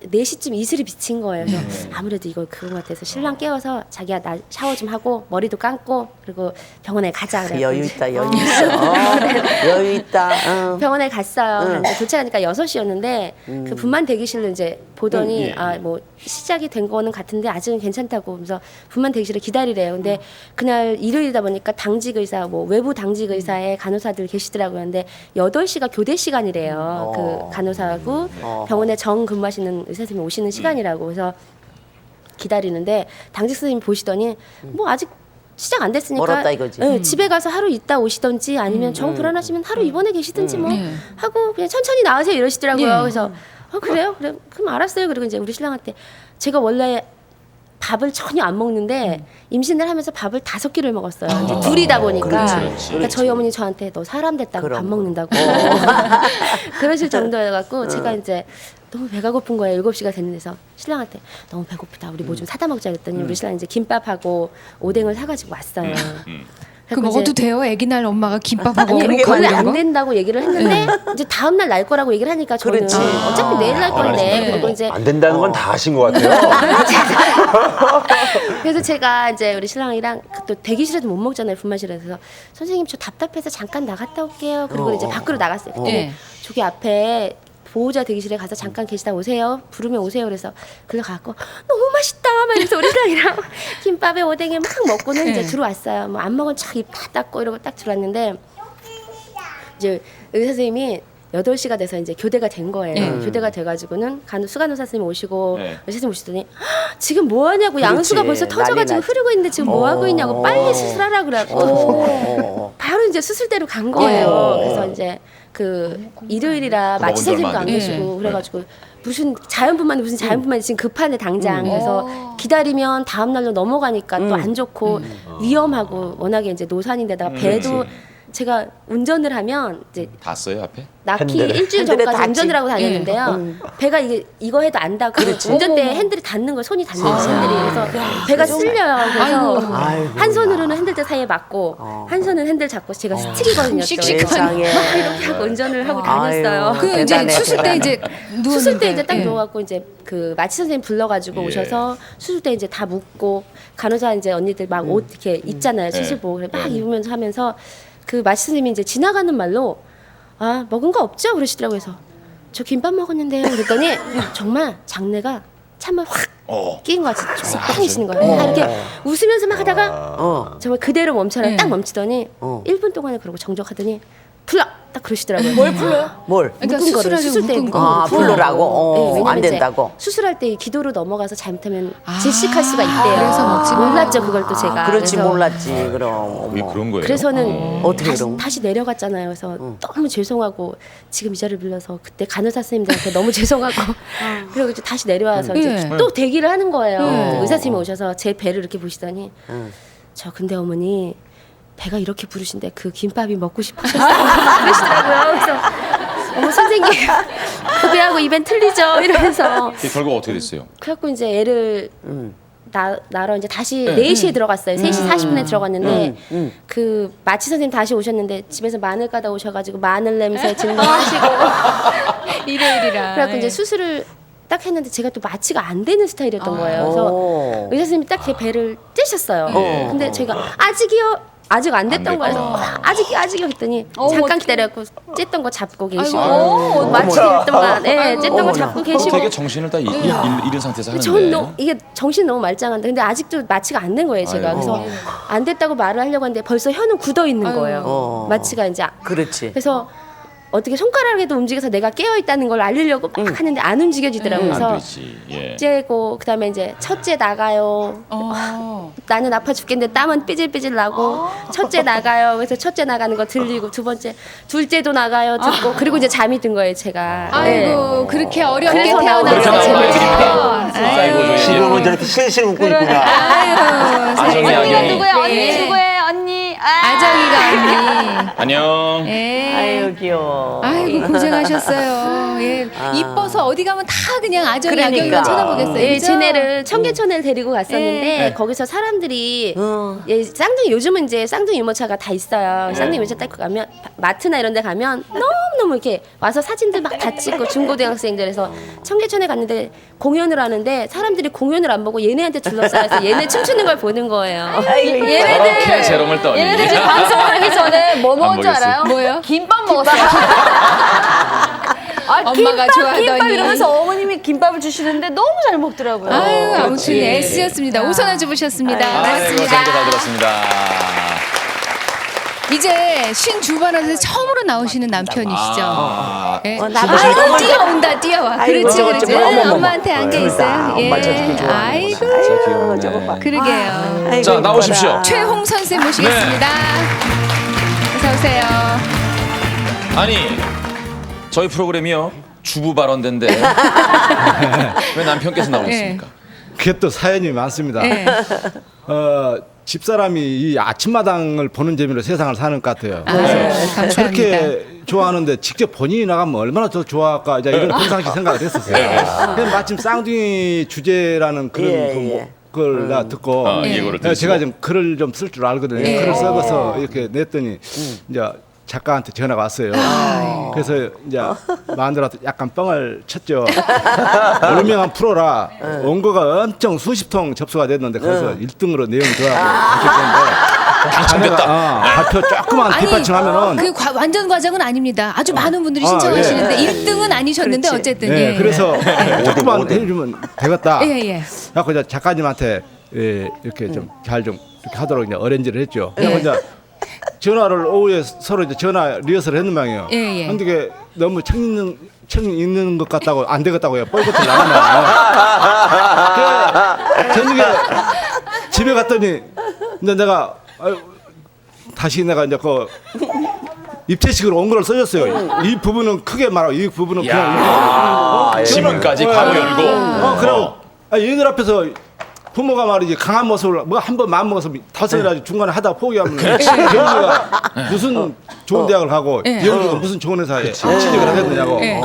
4시쯤 이슬이 비친 거예요. 그래서 아무래도 이거 그런 것 같아서 신랑 깨워서 자기야 나 샤워 좀 하고 머리도 감고 그리고 병원에 가자 그래요. 여유 있다, 여유 있어. 여유 있다. 병원에 갔어요. 근데 도착하니까 6시였는데 그 분만 대기실로 이제 보더니 아 뭐 시작이 된 거는 같은데 아직은 괜찮다고 그래서 분만 대기실에 기다리래요. 근데 그날 일요일이다 보니까 당직 의사 뭐 외부 당직 의사의 간호사들 계시더라고요. 근데 8시가 교대 시간이래요. 그 간호사하고 병원에 정 근무하시는 의사 선생님이 오시는 시간이라고. 그래서 기다리는데 당직 선생님이 보시더니 뭐 아직 시작 안 됐으니까 멀었다 이거지. 예, 집에 가서 하루 있다 오시던지 아니면 정 불안하시면 하루 입원해 계시든지 뭐 하고 그냥 천천히 나으세요 이러시더라고요. 예. 그래서 그래요? 그래 그럼 알았어요. 그리고 이제 우리 신랑한테 제가 원래 밥을 전혀 안 먹는데 임신을 하면서 밥을 5끼를 먹었어요. 이제 둘이다 보니까 그러니까 저희 어머니 저한테 너 사람 됐다고 그럼. 밥 먹는다고 그러실 정도여갖고 제가 이제 너무 배가 고픈 거예요. 7시가 됐는데서 신랑한테 너무 배고프다. 우리 뭐 좀 사다 먹자 그랬더니 우리 신랑 이제 김밥하고 오뎅을 사가지고 왔어요. 그 그래갖고 먹어도 이제 돼요? 아기 날 엄마가 김밥하고 아니 어묵하고 원래 이런 안 거? 된다고 얘기를 했는데 이제 다음 날 날 거라고 얘기를 하니까 저는 그렇지. 어차피 내일 날 건데 네. 그리고 이제 안 된다는 건 다 하신 것 같아요. 그래서 제가 이제 우리 신랑이랑 또 대기실에도 못 먹잖아요 분만실에서 선생님 저 답답해서 잠깐 나갔다 올게요. 그리고 이제 밖으로 나갔어요. 근데 네. 저기 앞에 보호자 대기실에 가서 잠깐 계시다 오세요. 부르면 오세요. 그래서 글로 가고 너무 맛있다. 막 이래서 우리 신랑이랑 김밥에 오뎅에 막 먹고는 이제 들어왔어요. 뭐 안 먹은 척 입 다 닦고 이러고 딱 들어왔는데 이제 의사 선생님이 8시가 돼서 이제 교대가 된 거예요. 교대가 돼가지고는 수간호사 선생님 오시고 네. 의사 선생님 오시더니 지금 뭐 하냐고 양수가 벌써 난리 터져가지고 나지. 흐르고 있는데 지금 뭐 하고 있냐고 빨리 수술하라 그래갖고 바로 이제 수술대로 간 거예요. 그래서 이제 그 일요일이라 먹은 마취 지 얼마 선생님도 안 안 됐어요. 계시고 그래가지고 무슨 자연분만이 지금 급하네 당장. 그래서 기다리면 다음 날로 넘어가니까 또 안 좋고 위험하고 워낙에 이제 노산인데다가 배도 제가 운전을 하면 이제 다 써요 앞에? 낳기 핸들을. 일주일 핸들에 전까지 닿지. 운전을 하고 다녔는데요. 배가 이거 해도 안 닿고 운전대에 핸들이 닿는 거 손이 닿는 거 핸들이 그래서 배가 쓸려요. 그래서 아이고. 한 손으로는 핸들대 사이에 맞고 한 손은 핸들 잡고 제가 스틱이거든요. 또. 세상에. 막 이렇게 하고 운전을 하고 다녔어요. 아유, 그 이제 대단해, 수술 때 대단해. 이제 누웠는데 수술 때 이제 딱 예. 누워갖고 이제 그 마취 선생님 불러가지고 예. 오셔서 수술 때 이제 다 묶고 간호사 이제 언니들 막 옷 이렇게 입잖아요. 수술복 그래 막 입으면서 하면서 그 마취 선생님이 이제 지나가는 말로 아 먹은 거 없죠 그러시더라고요. 그래서 저 김밥 먹었는데요 그랬더니 정말 장내가 참을 확 끼인 것 같이 쭉 당기시는 거예요. 다 이렇게 웃으면서 막 하다가 정말 그대로 멈춰라 딱 멈추더니 1분 동안에 그러고 정적하더니 풀라 딱 그러시더라고요. 뭘 풀어요? 뭘? 그러니까 묶은 거를 수술하려고 수술 때 묶은 묶은 거. 아, 거를 풀으라고? 왜냐면 안 이제 된다고? 수술할 때 기도로 넘어가서 잘못하면 질식할 수가 있대요. 그래서 먹지 말라고. 몰랐죠 그걸 또 제가. 그렇지, 그래서 몰랐지, 그럼. 왜 어머. 그런 거예요? 그래서는 어떻게 그럼? 다시 내려갔잖아요. 그래서 너무 죄송하고 지금 이 자리를 빌려서 그때 간호사 선생님들한테 너무 죄송하고 그리고 이제 다시 내려와서 이제 네. 또 대기를 하는 거예요. 의사 선생님이 오셔서 제 배를 이렇게 보시더니 저 근데 어머니 배가 이렇게 부르신데 그 김밥이 먹고 싶으셨어요. 그러시더라고요. 그래서 어머 선생님 그 배하고 입엔 틀리죠 이러면서 그 결과 어떻게 됐어요? 그래갖고 이제 애를 나러 이제 다시 4시에 들어갔어요. 3시 40분에 들어갔는데 그 마취 선생님 다시 오셨는데 집에서 마늘 까다 오셔가지고 마늘 냄새 진동하시고 일요일이라. 그래갖고 이제 수술을 딱 했는데 제가 또 마취가 안 되는 스타일이었던 거예요. 그래서 오. 의사 선생님이 딱 제 배를 떼셨어요. 근데 제가 아직 안 됐던 거예요. 아직이요 했더니 잠깐 기다려고 쬐던 거 잡고 계시고 마취 동안 쬐던 거 잡고 계시고 되게 정신을 다 잃은 상태에서 하는데. 전 이게 정신 너무 말짱한데 근데 아직도 마취가 안 된 거예요 제가. 그래서 안 됐다고 말을 하려고 하는데 벌써 혀는 굳어 있는 거예요. 마취가 이제 그렇지. 그래서 어떻게 손가락에도 움직여서 내가 깨어 있다는 걸 알리려고 막 하는데 안 움직여지더라고요. 안 그래서 되지. 예. 째고 그다음에 이제 첫째 나가요. 나는 아파 죽겠는데 땀은 삐질삐질 나고 첫째 나가요. 그래서 첫째 나가는 거 들리고 둘째도 나가요 듣고 그리고 이제 잠이 든 거예요 제가. 아이고 그렇게 어렵게 그래서 그렇게 태어나서 나온 재밌죠. 아이들입니다. 아이고 저희 지금은 저렇게 실실 웃고 있구나. 아정이 언니가 아경이. 누구야? 언니 예. 누구예요? 언니. 아정이가 언니. 안녕. 예. 아유 귀여워. 아이고 고생하셨어요. 예. 이뻐서 어디 가면 다 그냥 아정이 그러니까. 아경이만 쳐다보겠어요. 예, 그죠? 쟤네를 청계천을 데리고 갔었는데 예. 거기서 사람들이 예, 쌍둥이 요즘은 이제 쌍둥이 유모차가 다 있어요. 쌍둥이 유모차 타고 가면 마트나 이런 데 가면 너무너무 이렇게 와서 사진들 막 다 찍고 중고등학생들에서 청계천에 갔는데 공연을 하는데 사람들이 공연을 안 보고 얘네한테 둘러싸여서 얘네 춤추는 걸 보는 거예요. 저렇게 재롱을 떠니. 얘네들 지금 방송하기 전에 뭐 먹은 줄 모르겠어요. 알아요? 뭐요? 김밥 먹었어요. 엄마가 좋아하더니. 김밥 이러면서 어머님이 김밥을 주시는데 너무 잘 먹더라고요. 아유 아무튼 그렇지. S였습니다. 우선화 주부셨습니다. 아이고 잘도 잘 들었습니다. 이제 신 주반에서 처음으로 나오시는 남편이시죠. 예. 나도 뛰어온다 뛰어와. 아이고, 그렇지 저거, 그렇지. 저거, 어머머머. 엄마한테 안겨 있어요. 예. 엄마 저렇게 좋아하는구나. 아이고 진짜 귀여우네. 저거 봐. 그러게요. 아이고, 자, 나오십시오. 이뻐라. 최홍선 쌤 모시겠습니다. 어서 오세요. 아니 저희 프로그램이요 주부 발언대인데 왜 남편께서 나오셨습니까? 그게 또 사연이 많습니다. 예. 집사람이 이 아침마당을 보는 재미로 세상을 사는 것 같아요. 감사합니다. 저렇게 좋아하는데 직접 본인이 나가면 얼마나 더 좋아할까 이제 이런 평상시 생각을 했었어요. 근데 마침 쌍둥이 주제라는 그런 예, 그 예. 걸 나 듣고 예고를 들으시고. 제가 좀 글을 좀 쓸 줄 알거든요. 예. 글을 써서 이렇게 냈더니 이제 작가한테 전화가 왔어요. 그래서 이제 마누라한테 약간 뻥을 쳤죠. 얼명한 프로라 원고가 엄청 수십 통 접수가 됐는데 거기서 1등으로 내용 좋아하고 당첨됐다. 발표 조그만 뒷받침하면은 그 완전 과정은 아닙니다. 아주 많은 분들이 신청하시는데 1등은 아니셨는데 그렇지. 어쨌든 네, 예. 그래서 조금만 해주면 되겠다. 예, 예. 그래서 이제 작가님한테 이렇게 좀 잘 좀 이렇게 하도록 이제 어레인지를 했죠. 그래서 이제 전화를 오후에 서로 이제 전화 리허설을 했는 모양이에요. 예, 예. 근데 이게 너무 청 있는 것 같다고 안 되겠다고요. 뻘겋게 나가면. 저녁에 집에 갔더니 근데 내가 다시 내가 이제 그 입체식으로 원고를 써줬어요. 이 부분은 크게 말하고 이 부분은 그냥 지문까지 바로 열고. 그럼 얘들 앞에서 부모가 말이지 강한 모습을 뭐 한 번 마음 먹어서 다섯이라도 중간에 하다 포기하면 영주가 무슨 좋은 대학을 가고 영주가 무슨 좋은 회사에 취직을 하겠느냐고 예.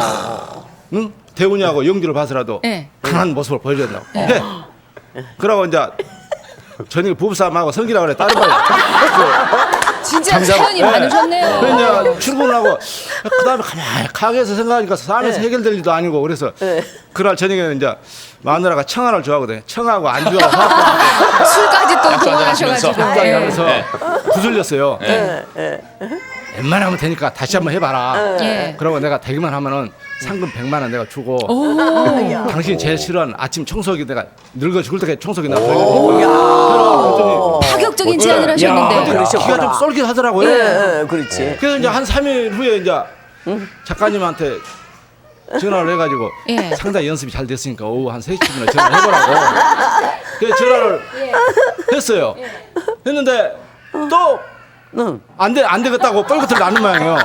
응? 대훈이하고 영주를 봐서라도 예. 강한 모습을 보여줘야 된다고 해. 그러고 이제 저녁에 부부싸움하고 성기라고 그래 다른 거야. 진짜 사연이 많으셨네요. 그냥 출근하고 그다음에 가만히 가게에서 생각하니까 싸움에서 해결될 일도 아니고 그래서 그날 저녁에는 이제 마누라가 청아를 좋아하거든요. 청아하고 안주하고 술까지 또 한잔 동원하셔가지고. 하시면서. 예. 하면서 구슬렸어요. 웬만하면 되니까 다시 한번 해봐라. 예. 그러고 내가 되기만 하면은 상금 100만 원 내가 주고 당신이 제일 싫어하는 아침 청소기 내가 늙어 죽을 때까지 청소기 나서 파격적인 제안을 하셨는데. 기가 좀 쏠깃하더라고요. 예, 그렇지. 그래서 이제 한 3일 후에 이제 작가님한테 전화를 해가지고 예. 상당히 연습이 잘 됐으니까 오후 한 3시쯤에 전화를 해보라고. 그래서 전화를 했어요. 했는데 또 안 되겠다고 뻘겋을 낳는 모양이에요.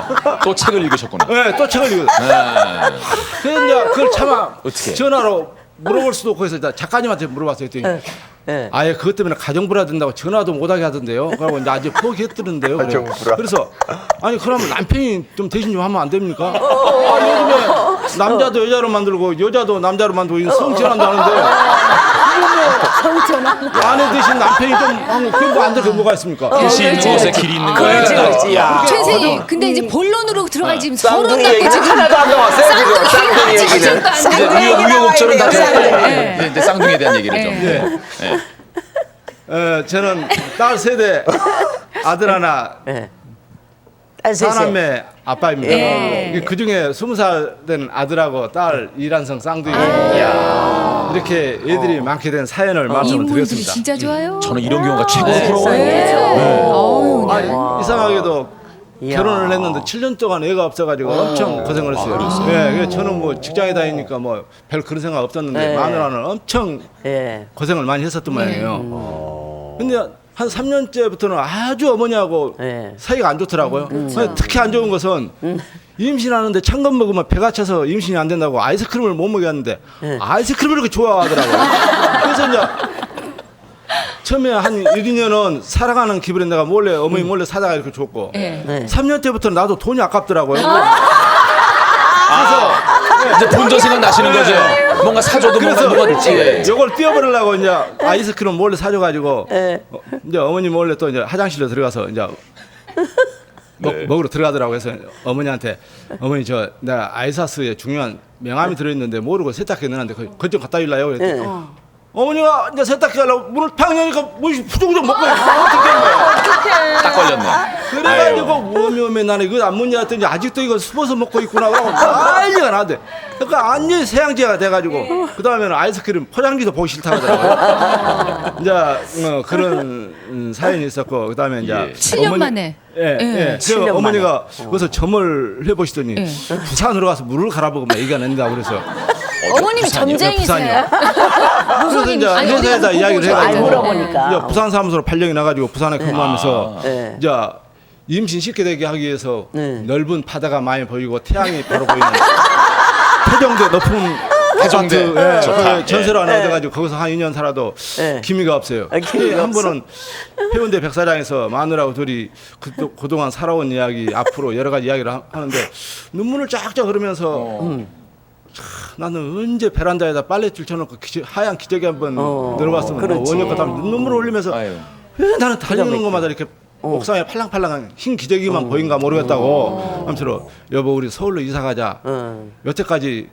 또 책을 읽으셨구나. 네, 또 책을 읽어. 그래서 이제 그걸 차마 어떻게? 전화로 물어볼 수도 없고 해서 이제 작가님한테 물어봤어요. 했더니 아예 그것 때문에 가정불화 된다고 전화도 못하게 하던데요. 그러고 이제 아직 포기했더는데요. 가정불화. 그래서 아니 그러면 남편이 좀 대신 좀 하면 안 됩니까? 요즘에 남자도 여자로 만들고 여자도 남자로 만들고 성전환다는데 아내 대신 남편이 좀 그런 거안 들어 뭐가 있습니까? 대신 무엇에 길이 있는 거예요. 그렇지, 그렇지. 야. 선생님, 근데 이제 본론으로 들어갈 지금 쌍둥이 서론 갖고 얘기 지금 하나도 안 나왔어요 지금. 쌍둥이 얘기는. 이제 우여곡절은 다 됐고 이제 쌍둥이에 대한 얘기를 좀. 네. 네. 저는 딸 세대 아들 하나 네. 딸 셋에. 사남매 아빠입니다. 예. 그 중에 20살 된 아들하고 딸 이란성 쌍둥이 이렇게 애들이 많게 된 사연을 말씀을 인물들이 드렸습니다. 진짜 좋아요. 저는 이런 경우가 최고 네. 부러워요. 어우, 아, 이상하게도 이야. 결혼을 했는데 7년 동안 애가 없어가지고 엄청 고생을 했어요. 예, 그래서 저는 뭐 직장에 다니니까 뭐 별 그런 생각 없었는데 네. 마누라는 엄청 예. 고생을 많이 했었던 모양이에요. 근데 한 3년째부터는 아주 어머니하고 네. 사이가 안 좋더라고요. 특히 안 좋은 것은 임신하는데 찬 것 먹으면 배가 차서 임신이 안 된다고 아이스크림을 못 먹였는데 아이스크림을 그렇게 좋아하더라고요. 그래서 이제 처음에 한 1, 2년은 사랑하는 기분에 내가 몰래 어머니 몰래 사다가 이렇게 줬고 예. 네. 3년 때부터는 나도 돈이 아깝더라고요. 이제 본전 생각 나시는 거죠. 뭔가 사줘도 뭔가 그래서 누가 있지. 이걸 띄워버리려고 이제 아이스크림 몰래 사줘가지고 네. 이제 어머니 몰래 또 이제 화장실로 들어가서 이제 먹으러 들어가더라고. 그래서 어머니한테 어머니 저 내가 아이사스에 중요한 명함이 들어있는데 모르고 세탁기에 넣었는데 그것 좀 갖다 줄래요? 그랬더니 어머니가 이제 세탁기 하려고 문을 팡 여니까 뭐 후둥후둥 먹고 어떻게 된 거야? 딱 걸렸네. 그래가지고 오메오메 나는 이거 안 먹냐 했더니 아직도 이거 숨어서 먹고 있구나 그러고 난리가 나대. 그러니까 완전히 세양제가 돼가지고 그 다음에는 아이스크림 포장지도 보기 싫다 하더라고요. 이제 그런 사연이 있었고 그 다음에 이제 7년 만에. 예. 그 7년 어머니가 거기서 점을 해보시더니 부산으로 가서 물을 갈아보면 얘기가 낸다고 그래서 어머님이 점쟁이세요? 그래서 이제 아니, 회사에다 어디가 이야기를 보고 알 해가지고 물어보니까. 이제 부산 사무소로 발령이 나가지고 부산에 근무하면서 네. 이제 임신 쉽게 되게 하기 위해서 네. 넓은 바다가 많이 보이고 태양이 바로 보이는 태정대 높은 해정대. 아파트, 좋다. 전세로 하나 얻어가지고 거기서 한 2년 살아도 네. 기미가 없어요. 아, 기미가 한 번은 해운대 백사장에서 마누라하고 둘이 그동안 살아온 이야기 앞으로 여러 가지 이야기를 하는데 눈물을 쫙쫙 흐르면서 나는 언제 베란다에다 빨래줄 쳐놓고 하얀 기저귀 한번 늘어봤으면 그렇지. 원효과 다음 눈물을 흘리면서 아유. 왜 나는 달려오는 것마다 이렇게 옥상에 팔랑팔랑한 흰 기저귀만 보인가 모르겠다고 아무튼 여보 우리 서울로 이사 가자. 여태까지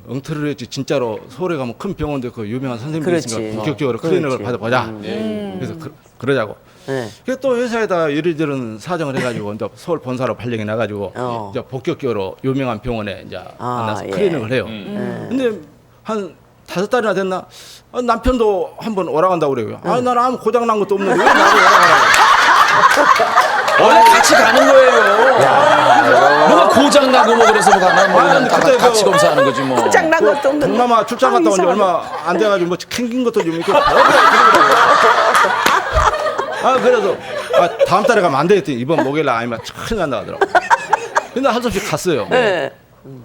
엉터리를 했지 진짜로 서울에 가면 큰 병원도 있고 유명한 선생님들이 그렇지. 있으니까 본격적으로 클리닉을 그렇지. 받아보자. 그래서 그러자고. 네. 그래서 또 회사에다 이리저리 사정을 해가지고 이제 서울 본사로 발령이 나가지고 이제 본격적으로 유명한 병원에 이제 만나서 예. 클리닉을 해요. 근데 한 5달이나 됐나? 남편도 한번 오라간다고 그래요. 아니 나는 아무 고장 난 것도 없는데 왜 나를 오라가냐. 원래 같이 가는 거예요. 뭐가 고장 나고 뭐 그래서 뭐 가나 뭐 그냥 다 그때 같이 검사하는 거지 뭐. 짱난 것도 없는데. 동남아 출장 갔다 온 지 얼마 안 돼가지고 뭐 캥긴 것도 좀 이렇게 그래서 다음 달에 가면 안 되겠더니 이번 목요일 날 아니면 큰일 난다 하더라고. 근데 할 수 없이 갔어요. 네.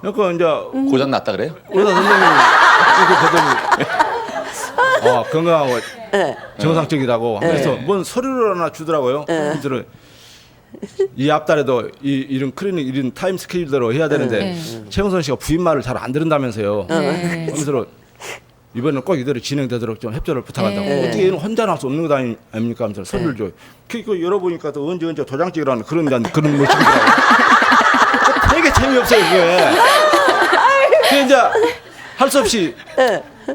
그러니까 이제 고장 났다 그래요? 의사 선생님이 이렇게 보더니 건강하고 정상적이라고 그래서 뭔 서류를 하나 주더라고요. 그래서 이 앞달에도 이런 클리닉 이런 타임 스케줄대로 해야 되는데 최영선 씨가 부인 말을 잘 안 들은다면서요. 그래서 이번에는 꼭 이대로 진행되도록 좀 협조를 부탁한다고. 어떻게 얘는 혼자 나올 수 없는 거 아닙니까? 하면서 서류를 줘요. 그거 열어보니까 또 언제 도장 찍으라는 그런 모습이더라고요. 되게 재미없어요 그게. 그래서 이제 할 수 없이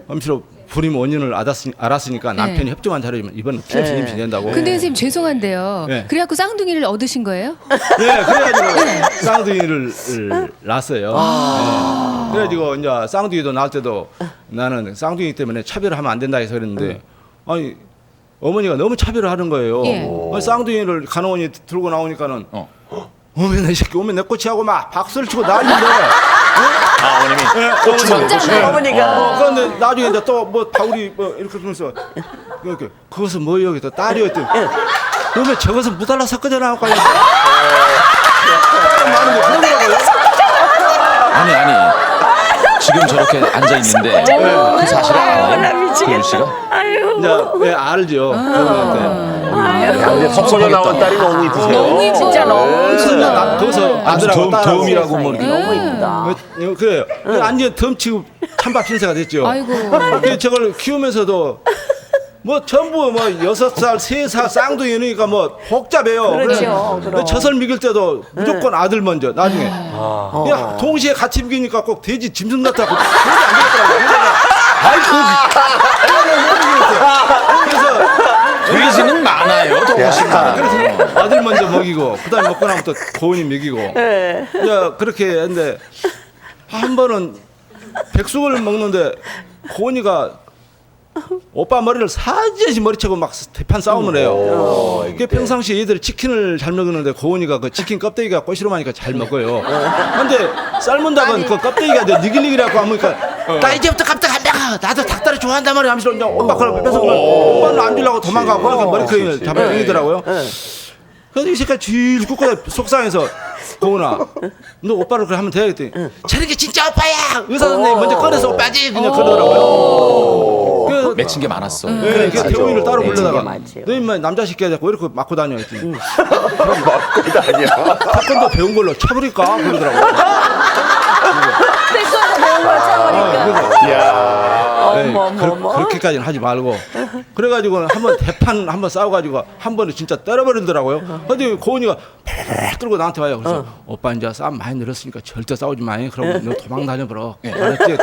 엄시로 불임 원인을 알았으니까 남편이 협조만 잘해주면 이번엔 틀림없이 임신된다고. 근데 선생님 죄송한데요. 네. 그래갖고 쌍둥이를 얻으신 거예요? 네, 그래가지고 쌍둥이를 낳았어요. 네. 그래가지고 이제 쌍둥이도 낳을 때도 나는 쌍둥이 때문에 차별을 하면 안 된다 해서 그랬는데 아니 어머니가 너무 차별을 하는 거예요. 예. 아니, 쌍둥이를 간호원이 들고 나오니까는 오면 이 새끼 오면 내 꼬치하고 막 박수를 치고 난리인데. 어머님이 진짜네. 어머니가. 그런데 나중에 이제 또 뭐 다우리 뭐 이렇게 하면서 이렇게 그것은 뭐예요? 여기 또 딸이요 했더니 오면 저것은 무달라 섞어져 나올 거야. 많은 게 그러더라고요. 아니 지금 저렇게 앉아 있는데 그 사실을 알아요? 소율 씨가? 이제 알죠. 근데 섭섭해 나온 딸이 너무 이쁘세요. 진짜 너무 그래서 거기서 아들하고 딸하고 덤이라고 뭐 이렇게 너무 이쁘다. 그래요. 완전 덤치고 찬밥 신세가 됐죠. 아이고. 근데 저걸 키우면서도 뭐 전부 뭐 6살, 3살 쌍둥이니까 뭐 복잡해요. 그렇죠, 그래서 그럼. 젖을 먹일 때도 무조건 아들 먼저 나중에. 그냥 동시에 같이 먹이니까 꼭 돼지 짐승 같아갖고 도저히 안 되겠더라고요. 그래서 돼지는 많아요. 동시에 그래서 아들 먼저 먹이고 그다음에 먹고 나면 또 고은이 먹이고. 야 그렇게 했는데 한 번은 백숙을 먹는데 고은이가 오빠 머리를 사지없이 머리채고 막 대판 싸움을 해요. 이게 평상시에 얘들이 치킨을 잘 먹는데 고은이가 그 치킨 껍데기가 꼬시름하니까 잘 먹어요. 근데 삶은 닭은 그 껍데기가 니글니글하고 하니까 나 이제부터 깜짝한다. 나도 닭다리 좋아한단 말이야 하면서 그냥 오빠 그걸 뺏어 먹으면 오빠는 안 주려고 도망가고 그러니까 머리카락을 잡아당기더라고요. 그래서 이 새끼가 쥐를 굽고 속상해서 고은아 너 오빠를 그렇게 하면 되겠더니 저런 게 진짜 오빠야 의사 선생님 먼저 꺼내서 오빠지 그냥 그러더라고요. 그 맺힌 게 많았어. 네, 그 태웅이를 따로 네, 불러다가 맞아요. 너 인마 남자 새끼야 자꾸 왜 이렇게 맞고 다녀 했더니 맞고 다녀. 태권도 배운 걸로 차버릴까 그러더라고요. 태권도 배운 걸 차버릴까. 그렇게까지는 하지 말고 그래가지고 한번 대판 한번 싸워가지고 한 번에 진짜 때려버리더라고요. 근데 고은이가 팍 들고 나한테 와요. 그래서 오빠 이제 싸움 많이 늘었으니까 절대 싸우지 마. 그럼 너 도망 다녀버려. 알았지?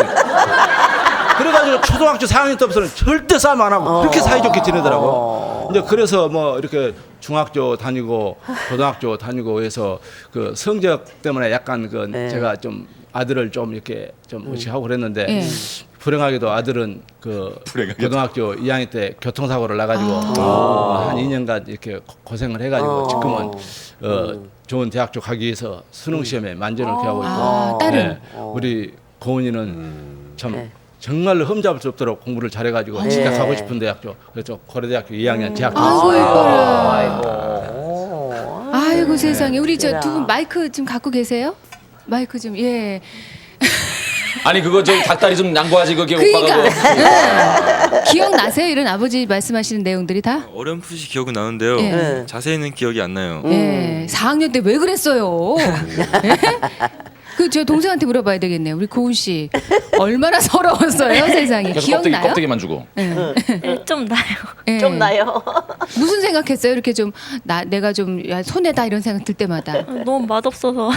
그래가지고 초등학교 4학년 때부터는 절대 싸움 안 하고 그렇게 사이좋게 지내더라고요. 이제 그래서 뭐 이렇게 중학교 다니고 고등학교 다니고 해서 그 성적 때문에 약간 그 제가 좀 아들을 좀 이렇게 좀 의식하고 그랬는데 불행하게도 아들은 그 고등학교 2학년 때 교통사고를 나가지고 한 2년간 이렇게 고생을 해가지고 지금은 좋은 대학 쪽 가기 위해서 수능 시험에 만전을 기하고 있고 딸은? 우리 고은이는 참 정말로 흠잡을 수 없도록 공부를 잘해가지고 진짜 가고 싶은 대학교 그래서 고려대학교 2학년 재학 아이고 중이었어요. 예뻐라. 아이고 세상에 우리 저 두 분 마이크 좀 갖고 계세요? 마이크 좀 예. 아니 그거 저 닭다리 좀 양보하지 그게 오빠가 그러니까 뭐. 예. 기억나세요? 이런 아버지 말씀하시는 내용들이 다? 어렴풋이 기억은 나는데요. 예. 자세히는 기억이 안 나요. 예. 4학년 때 왜 그랬어요? 예? 그 저 동생한테 물어봐야 되겠네요. 우리 고은 씨 얼마나 서러웠어요 세상에. 계속 기억나요? 껍데기만 주고. 좀 나요. 예. 좀 나요. 무슨 생각했어요? 이렇게 좀 내가 좀 야, 손해다 이런 생각 들 때마다 너무 맛없어서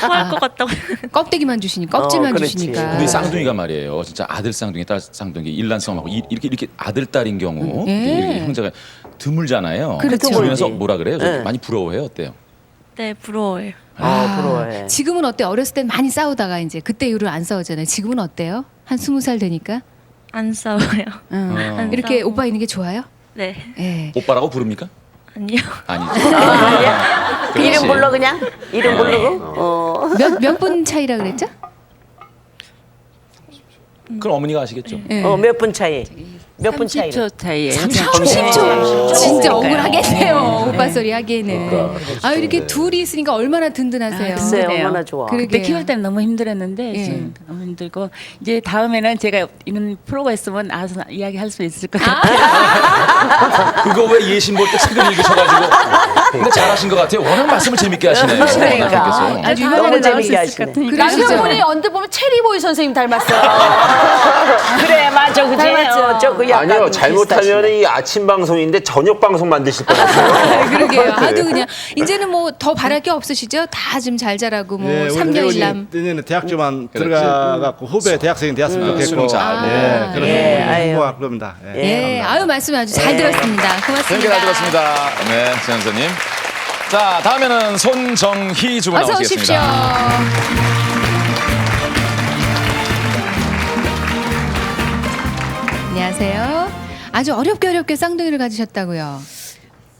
토할 것 같다고. 껍데기만 주시니까 껍질만 그렇지. 주시니까. 우리 쌍둥이가 말이에요. 진짜 아들 쌍둥이, 딸 쌍둥이, 일란성하고 이렇게 아들 딸인 경우 이렇게 형제가 드물잖아요. 그렇죠. 주변에서 뭐라 그래요? 좀 많이 부러워해요. 어때요? 네, 부러워요. 부러워해. 지금은 어때? 어렸을 땐 많이 싸우다가 이제 그때 이후로 안 싸우잖아요. 지금은 어때요? 한 20살 되니까 안 싸워요. 안 이렇게 싸우고. 오빠 있는 게 좋아요? 네. 예. 오빠라고 부릅니까? 아니요. 아니죠. 이름 불러 그냥? 이름 부르고? 몇 분 차이라 그랬죠? 그럼 어머니가 아시겠죠. 예. 몇 분 차이? 몇 분 차이? 30초 차이예요. 30초. 진짜 그러니까요. 억울하겠네요. 오빠 소리 하기에는. 아 이렇게 둘이 있으니까 얼마나 든든하세요. 글쎄 얼마나 좋아. 그러게요. 그때 키울 때는 너무 힘들었는데 예. 지금 너무 힘들고 이제 다음에는 제가 이런 프로가 있으면 나와서 이야기할 수 있을 것 같아요. 그거 왜 예신 볼 때 책을 읽으셔가지고. 근데 잘하신 것 같아요. 워낙 말씀을 재밌게 하시네요. 그러니까. 어머니께서. 아주 너무 유명한 재밌게 나올 수 있을 것 하시네. 같아요. 남편분이 언뜻 보면 체리보이 선생님 닮았어요. 그래 맞아 그지? 닮았죠? 저그 약간 아니요, 잘못하면 비슷하시네. 이 아침 방송인데 저녁 방송 만드실 뻔했어요. 그러게요. 아주 그냥 이제는 뭐 더 바랄 게 없으시죠? 다 좀 잘 자라고 뭐 우리 삼녀일남. 내년에 대학교만 그렇지. 들어가갖고 후배 대학생이 되었으면 좋겠고 수능 잘. 예, 그래서 예, 아유. 행복할 겁니다. 예. 예, 아유 말씀 아주 잘 들었습니다. 고맙습니다. 재밌게 잘 들었습니다. 네, 정 선생님. 자, 다음에는 손정희 주부 어서 오십시오. 나오시겠습니다. 안녕하세요. 아주 어렵게 쌍둥이를 가지셨다고요.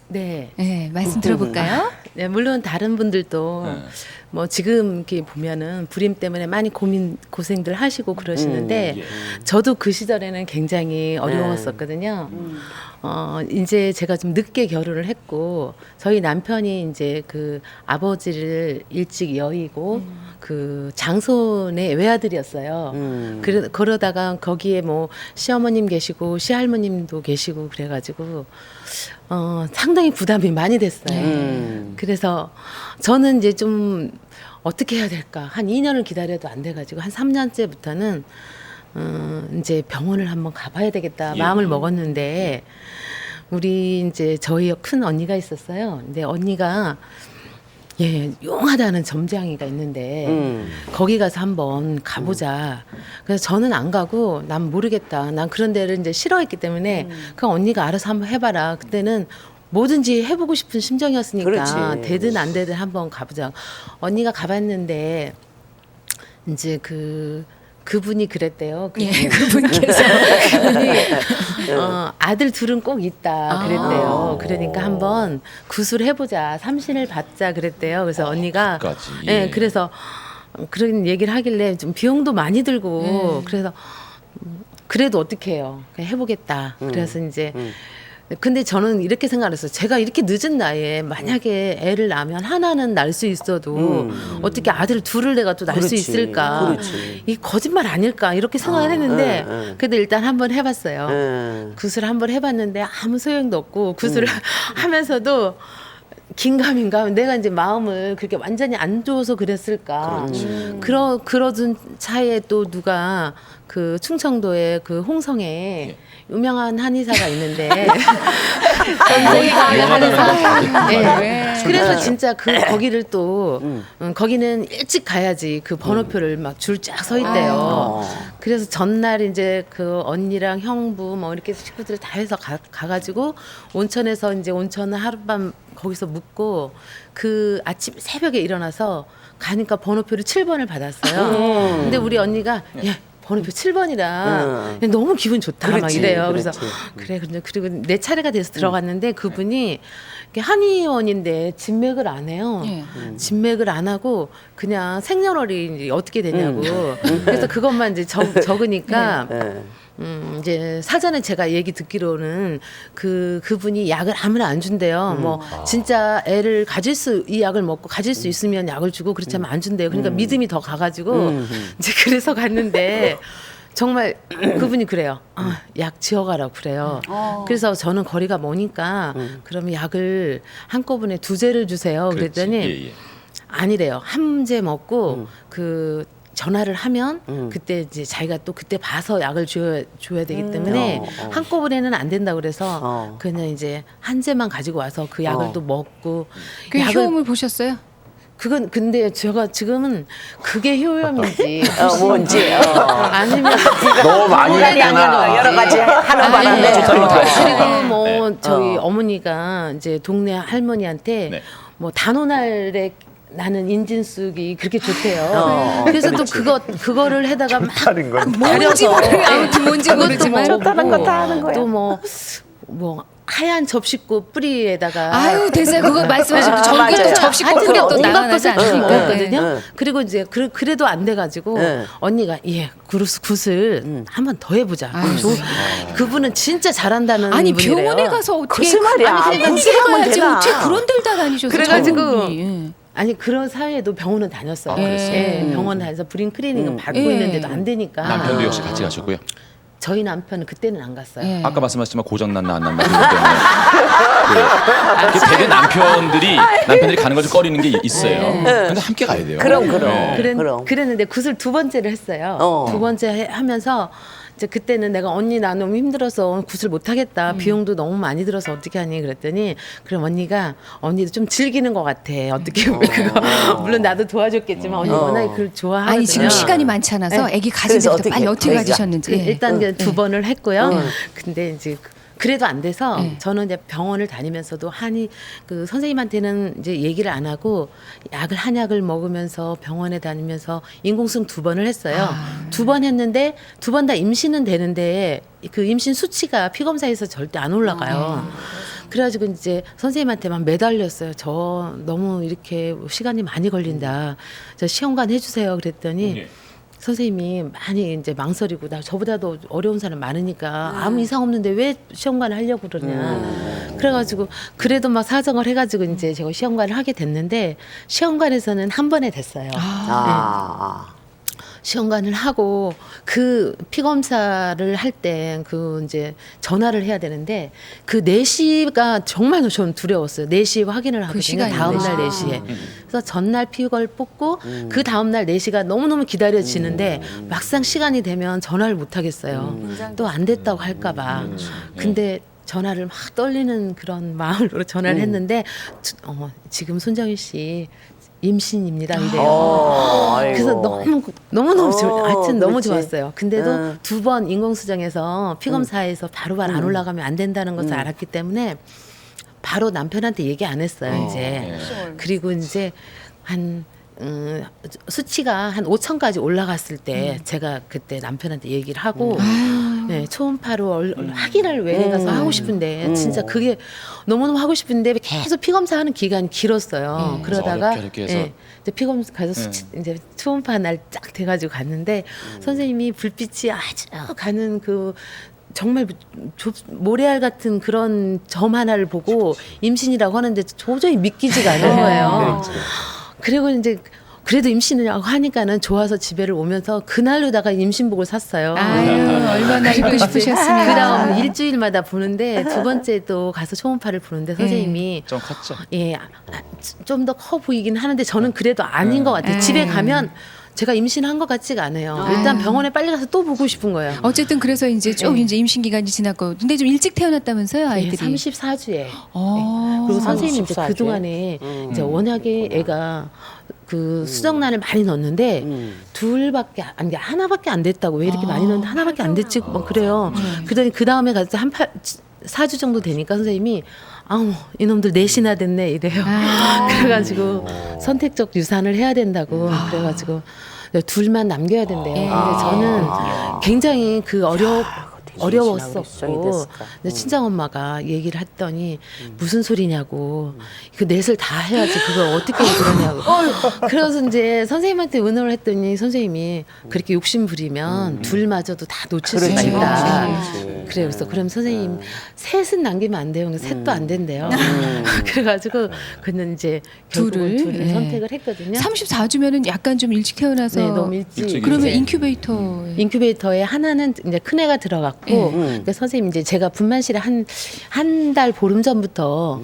네. 네, 말씀 들어볼까요? 네, 물론 다른 분들도 네. 뭐 지금 이렇게 보면은 불임 때문에 많이 고생들 하시고 그러시는데 저도 그 시절에는 굉장히 어려웠었거든요. 이제 제가 좀 늦게 결혼을 했고 저희 남편이 이제 그 아버지를 일찍 여의고 그 장손의 외아들이었어요. 그러다가 거기에 뭐 시어머님 계시고 시할머님도 계시고 그래가지고 상당히 부담이 많이 됐어요. 그래서 저는 이제 좀 어떻게 해야 될까 한 2년을 기다려도 안 돼가지고 한 3년째부터는 이제 병원을 한번 가봐야 되겠다 마음을 먹었는데 우리 이제 저희 큰 언니가 있었어요. 근데 언니가 용하다는 점장이가 있는데 거기 가서 한번 가보자. 그래서 저는 안 가고 난 모르겠다. 난 그런 데를 이제 싫어했기 때문에 그 언니가 알아서 한번 해봐라. 그때는 뭐든지 해보고 싶은 심정이었으니까 그렇지. 되든 안 되든 한번 가보자. 언니가 가봤는데 이제 그분이 그랬대요. 그분께서 그분이 아들 둘은 꼭 있다 그랬대요. 그러니까 한번 구술해보자, 삼신을 받자 그랬대요. 그래서 언니가 끝까지, 그래서 그런 얘기를 하길래 좀 비용도 많이 들고 그래서 그래도 어떻게 해요? 그냥 해보겠다. 그래서 이제 근데 저는 이렇게 생각했어요. 제가 이렇게 늦은 나이에 만약에 애를 낳으면 하나는 날 수 있어도 어떻게 아들 둘을 내가 또 낳을 수 있을까? 이 거짓말 아닐까? 이렇게 생각을 했는데 그래도 일단 한번 해봤어요. 구슬 한번 해봤는데 아무 소용도 없고 구슬을 하면서도 긴가민가 내가 이제 마음을 그렇게 완전히 안 줘서 그랬을까. 그러던 차에 또 누가 그 충청도에 그 홍성에 유명한 한의사가 있는데 전쟁이가 한의사. 그래서 진짜 거기를 또 거기는 일찍 가야지 그 번호표를 막 줄 쫙 서 있대요. 그래서 전날 이제 그 언니랑 형부 뭐 이렇게 식구들 다 해서 가가지고 온천에서 이제 온천을 하룻밤 거기서 묵고 그 아침 새벽에 일어나서 가니까 번호표를 7번을 받았어요. 근데 우리 언니가 번호표 7번이라 너무 기분 좋다 막 이래요. 그래서 그래 그리고 내 차례가 돼서 들어갔는데 그분이 한의원인데 진맥을 안 해요. 진맥을 안 하고 그냥 생년월일이 어떻게 되냐고. 그래서 그것만 이제 적으니까 이제 사전에 제가 얘기 듣기로는 그분이 약을 아무나 안 준대요. 뭐 진짜 애를 이 약을 먹고 가질 수 있으면 약을 주고 그렇지 않으면 안 준대요. 그러니까 믿음이 더 가가지고 이제 그래서 갔는데 정말 그분이 그래요. 약 지어가라고 그래요. 그래서 저는 거리가 머니까 그러면 약을 한꺼번에 2제를 주세요. 그랬더니 아니래요. 한 제 먹고 전화를 하면 그때 이제 자기가 또 그때 봐서 약을 줘야 되기 때문에 한꺼번에는 안 된다 그래서 그냥 이제 한 제만 가지고 와서 그 약을 또 먹고 그 효험을 보셨어요? 그건 근데 제가 지금은 그게 효염인지 뭔지 아니면 너무 많이 했잖아. 여러 가지 하는 바람에 그리고 뭐 저희 어머니가 이제 동네 할머니한테 뭐 단오날에 나는 인진쑥이 그렇게 좋대요. 그래서 또 그거를 해다가 막 뭔지 모르겠어요. 아무튼 뭔지 모르지만 좋다는 거 다 하는 거야. 또 뭐 하얀 접시꽃 뿌리에다가 아유 됐어요. 그거 말씀하시면 전기도 접시꽃 뿌리 또 나가나지 않습니까? 그리고 이제 그래도 안 돼가지고 언니가 구슬 한 번 더 해보자. 그분은 진짜 잘한다는 아니 분이래요. 병원에 가서 어떻게 글쎄 말이야. 구슬을 가야지 어떻게 그런 데를 다 다니셔서 그래가지고 전문분이. 아니 그런 사회에도 병원은 다녔어요. 병원 다녀서 브린 클리닉은 받고 예. 있는데도 안 되니까. 남편도 역시 같이 가셨고요. 저희 남편은 그때는 안 갔어요. 아까 말씀하셨지만 고장났나 안 났나 그런 때문에 되게 남편들이 가는 걸 좀 꺼리는 게 있어요. 근데 함께 가야 돼요. 그럼. 그랬는데 구슬 2번째를 했어요. 2번째 하면서 이제 그때는 내가 언니 나 너무 힘들어서 구슬 못 하겠다. 비용도 너무 많이 들어서 어떻게 하니 그랬더니 그럼 언니도 좀 즐기는 것 같아. 어떻게 보면 그거 물론 나도 도와줬겠지만 언니 워낙에 그걸 좋아하거든요. 아니 지금 시간이 많지 않아서 아기 가진 데부터 빨리 어떻게 가지셨는지 일단 2번을 했고요. 근데 이제 그래도 안 돼서 저는 이제 병원을 다니면서도 그 선생님한테는 이제 얘기를 안 하고 한약을 먹으면서 병원에 다니면서 인공수능 2번을 했어요. 2번 했는데 2번 다 임신은 되는데 그 임신 수치가 피검사에서 절대 안 올라가요. 그래가지고 이제 선생님한테만 매달렸어요. 저 너무 이렇게 시간이 많이 걸린다. 저 시험관 해주세요. 그랬더니 선생님이 많이 이제 망설이고 저보다도 어려운 사람 많으니까 아무 이상 없는데 왜 시험관을 하려고 그러냐. 그래가지고 그래도 막 사정을 해가지고 이제 제가 시험관을 하게 됐는데 시험관에서는 한 번에 됐어요. 시험관을 하고 그 피검사를 할 때 이제 전화를 해야 되는데 그 4시가 정말 전 두려웠어요. 4시에 확인을 하거든요. 시간이 다음 날 4시에. 그래서 전날 피걸 뽑고 그 다음날 4시가 너무너무 기다려지는데 막상 시간이 되면 전화를 못 하겠어요. 또 안 됐다고 할까 봐. 근데 전화를 막 떨리는 그런 마음으로 전화를 했는데 지금 손정희 씨 임신입니다 이래요. 그래서 너무너무 하여튼 너무 좋았어요. 근데도 2번 인공수정해서 피검사에서 바로바로 안 올라가면 안 된다는 것을 알았기 때문에 바로 남편한테 얘기 안 했어요. 이제 그리고 이제 한 수치가 한 5천까지 올라갔을 때 제가 그때 남편한테 얘기를 하고 네, 초음파로 확인을 외래 가서 하고 싶은데 진짜 그게 너무너무 하고 싶은데 계속 피검사하는 기간이 길었어요. 그러다가 이제 피검사 가서 수치 이제 초음파 날 쫙 돼가지고 갔는데 선생님이 불빛이 아주 가는 그 정말 모래알 같은 그런 점 하나를 보고 임신이라고 하는데 도저히 믿기지가 않은 거예요. 그리고 이제 그래도 임신이라고 하니까는 좋아서 집에를 오면서 그날로다가 임신복을 샀어요. 아유, 얼마나 입고 싶으셨으면. 그다음 일주일마다 보는데 두 번째 또 가서 초음파를 보는데 선생님이 좀 컸죠. 예, 좀 더 커 보이긴 하는데 저는 그래도 아닌 것 같아요. 집에 가면 제가 임신한 것 같지가 않아요. 일단 병원에 빨리 가서 또 보고 싶은 거예요. 어쨌든 그래서 이제 좀 이제 임신 기간이 지났고, 근데 좀 일찍 태어났다면서요, 아이들이? 34주에. 그리고 선생님이 이제 그 동안에 이제 워낙에 애가 그 수정란을 많이 넣었는데 둘밖에 아니 하나밖에 안 됐다고. 왜 이렇게 많이 넣었는데 하나밖에 안 됐지? 뭐 그래요. 그러더니 그 다음에 가서 한 4주 정도 되니까 선생님이 이놈들 넷이나 됐네 이래요. 그래가지고 선택적 유산을 해야 된다고 그래가지고 둘만 남겨야 된대요. 근데 저는 굉장히 그 어려웠었고 친정 엄마가 얘기를 했더니 무슨 소리냐고 그 넷을 다 해야지 그걸 어떻게 그러냐고. 그래서 이제 선생님한테 의논을 했더니 선생님이 그렇게 욕심 부리면 둘마저도 다 놓칠 수가 있다. 그래서 그럼 선생님 셋은 남기면 안 돼요. 셋도 안 된대요. 그래가지고 그는 이제 둘을 선택을 했거든요. 34주면은 약간 좀 일찍 태어나서. 네, 너무 일찍. 그러면 인큐베이터에 하나는 이제 큰 애가 들어갔고 그러니까 선생님 이제 제가 분만실에 한 달 보름 전부터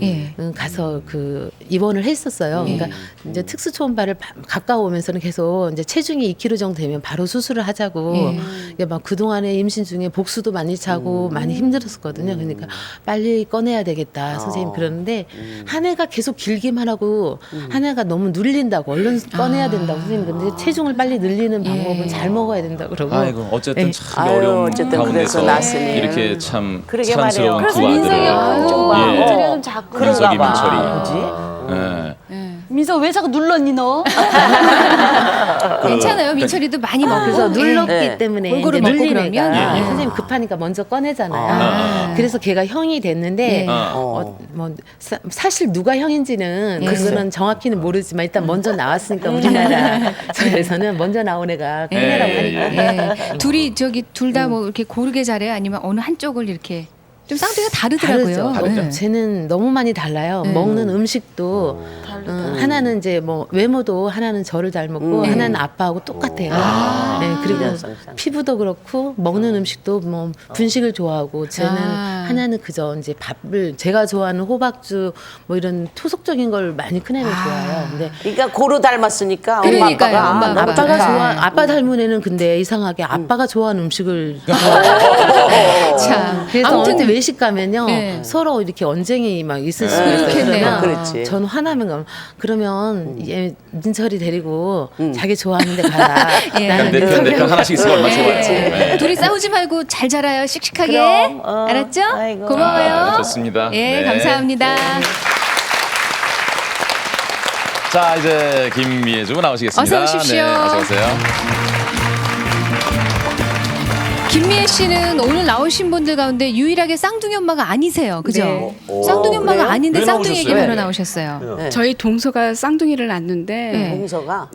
가서 그 입원을 했었어요. 그러니까 이제 특수 초음파를 가까워오면서는 계속 이제 체중이 2kg 정도 되면 바로 수술을 하자고. 그러니까 막 그 동안에 임신 중에 복수도 많이 차고 많이 힘들었었거든요. 그러니까 빨리 꺼내야 되겠다 선생님 그러는데 한 해가 계속 길기만 하고 한 해가 너무 눌린다고 얼른 꺼내야 된다고 선생님. 근데 체중을 빨리 늘리는 방법은 잘 먹어야 된다 그러고. 아이고 어쨌든 참 어려운 가운데서 이렇게 참 사랑스러운 두 아들. 좀 자꾸 민석이 민철이. 민서 왜 자꾸 눌렀니 너? 괜찮아요. 민철이도 많이 먹고. 그래서 눌렀기 때문에 골고루 이제 먹고 눌리니까 그러면 선생님 급하니까 먼저 꺼내잖아요. 그래서 걔가 형이 됐는데 사실 누가 형인지는 그거는 정확히는 모르지만 일단 먼저 나왔으니까 우리나라에서는 먼저 나온 애가 큰 애라고 하니까. 둘이 둘 다 뭐 이렇게 고르게 잘해요? 아니면 어느 한쪽을 이렇게 좀 쌍둥이가 다르더라고요. 다르죠. 쟤는 너무 많이 달라요. 먹는 음식도 하나는 이제 뭐 외모도 하나는 저를 닮았고 하나는 아빠하고 똑같아요. 그리고 피부도 그렇고 먹는 음식도 뭐 분식을 좋아하고 쟤는 하나는 그저 이제 밥을 제가 좋아하는 호박죽 뭐 이런 토속적인 걸 많이 큰 애는 좋아해요. 근데 그러니까 고루 닮았으니까 그러니까요, 엄마 아빠가 아빠가 아빠 닮은 애는 근데 이상하게 아빠가 좋아하는 음식을 좋아해요. 참. 그래서 아무튼 어떤 외식 가면요 서로 이렇게 언쟁이 막 있을 수 그렇겠네요. 있어요. 전 화나면 그러면 얘 민철이 데리고 자기 좋아하는 데 가라. 나는 내편 하나씩 있으면 얼마나 좋아요. 둘이 싸우지 말고 잘 자라요. 씩씩하게. 그럼, 알았죠? 아이고. 고마워요. 좋습니다. 예, 네. 감사합니다. 자 이제 김미애 주 나오시겠습니다. 어서 오십시오. 네, 어서 오세요. 김미애 씨는 오늘 나오신 분들 가운데 유일하게 쌍둥이 엄마가 아니세요. 그죠? 네. 쌍둥이 엄마가 그래요? 아닌데 왜 쌍둥이 나오셨어요? 얘기하러 나오셨어요. 네. 저희 동서가 쌍둥이를 낳는데 동서가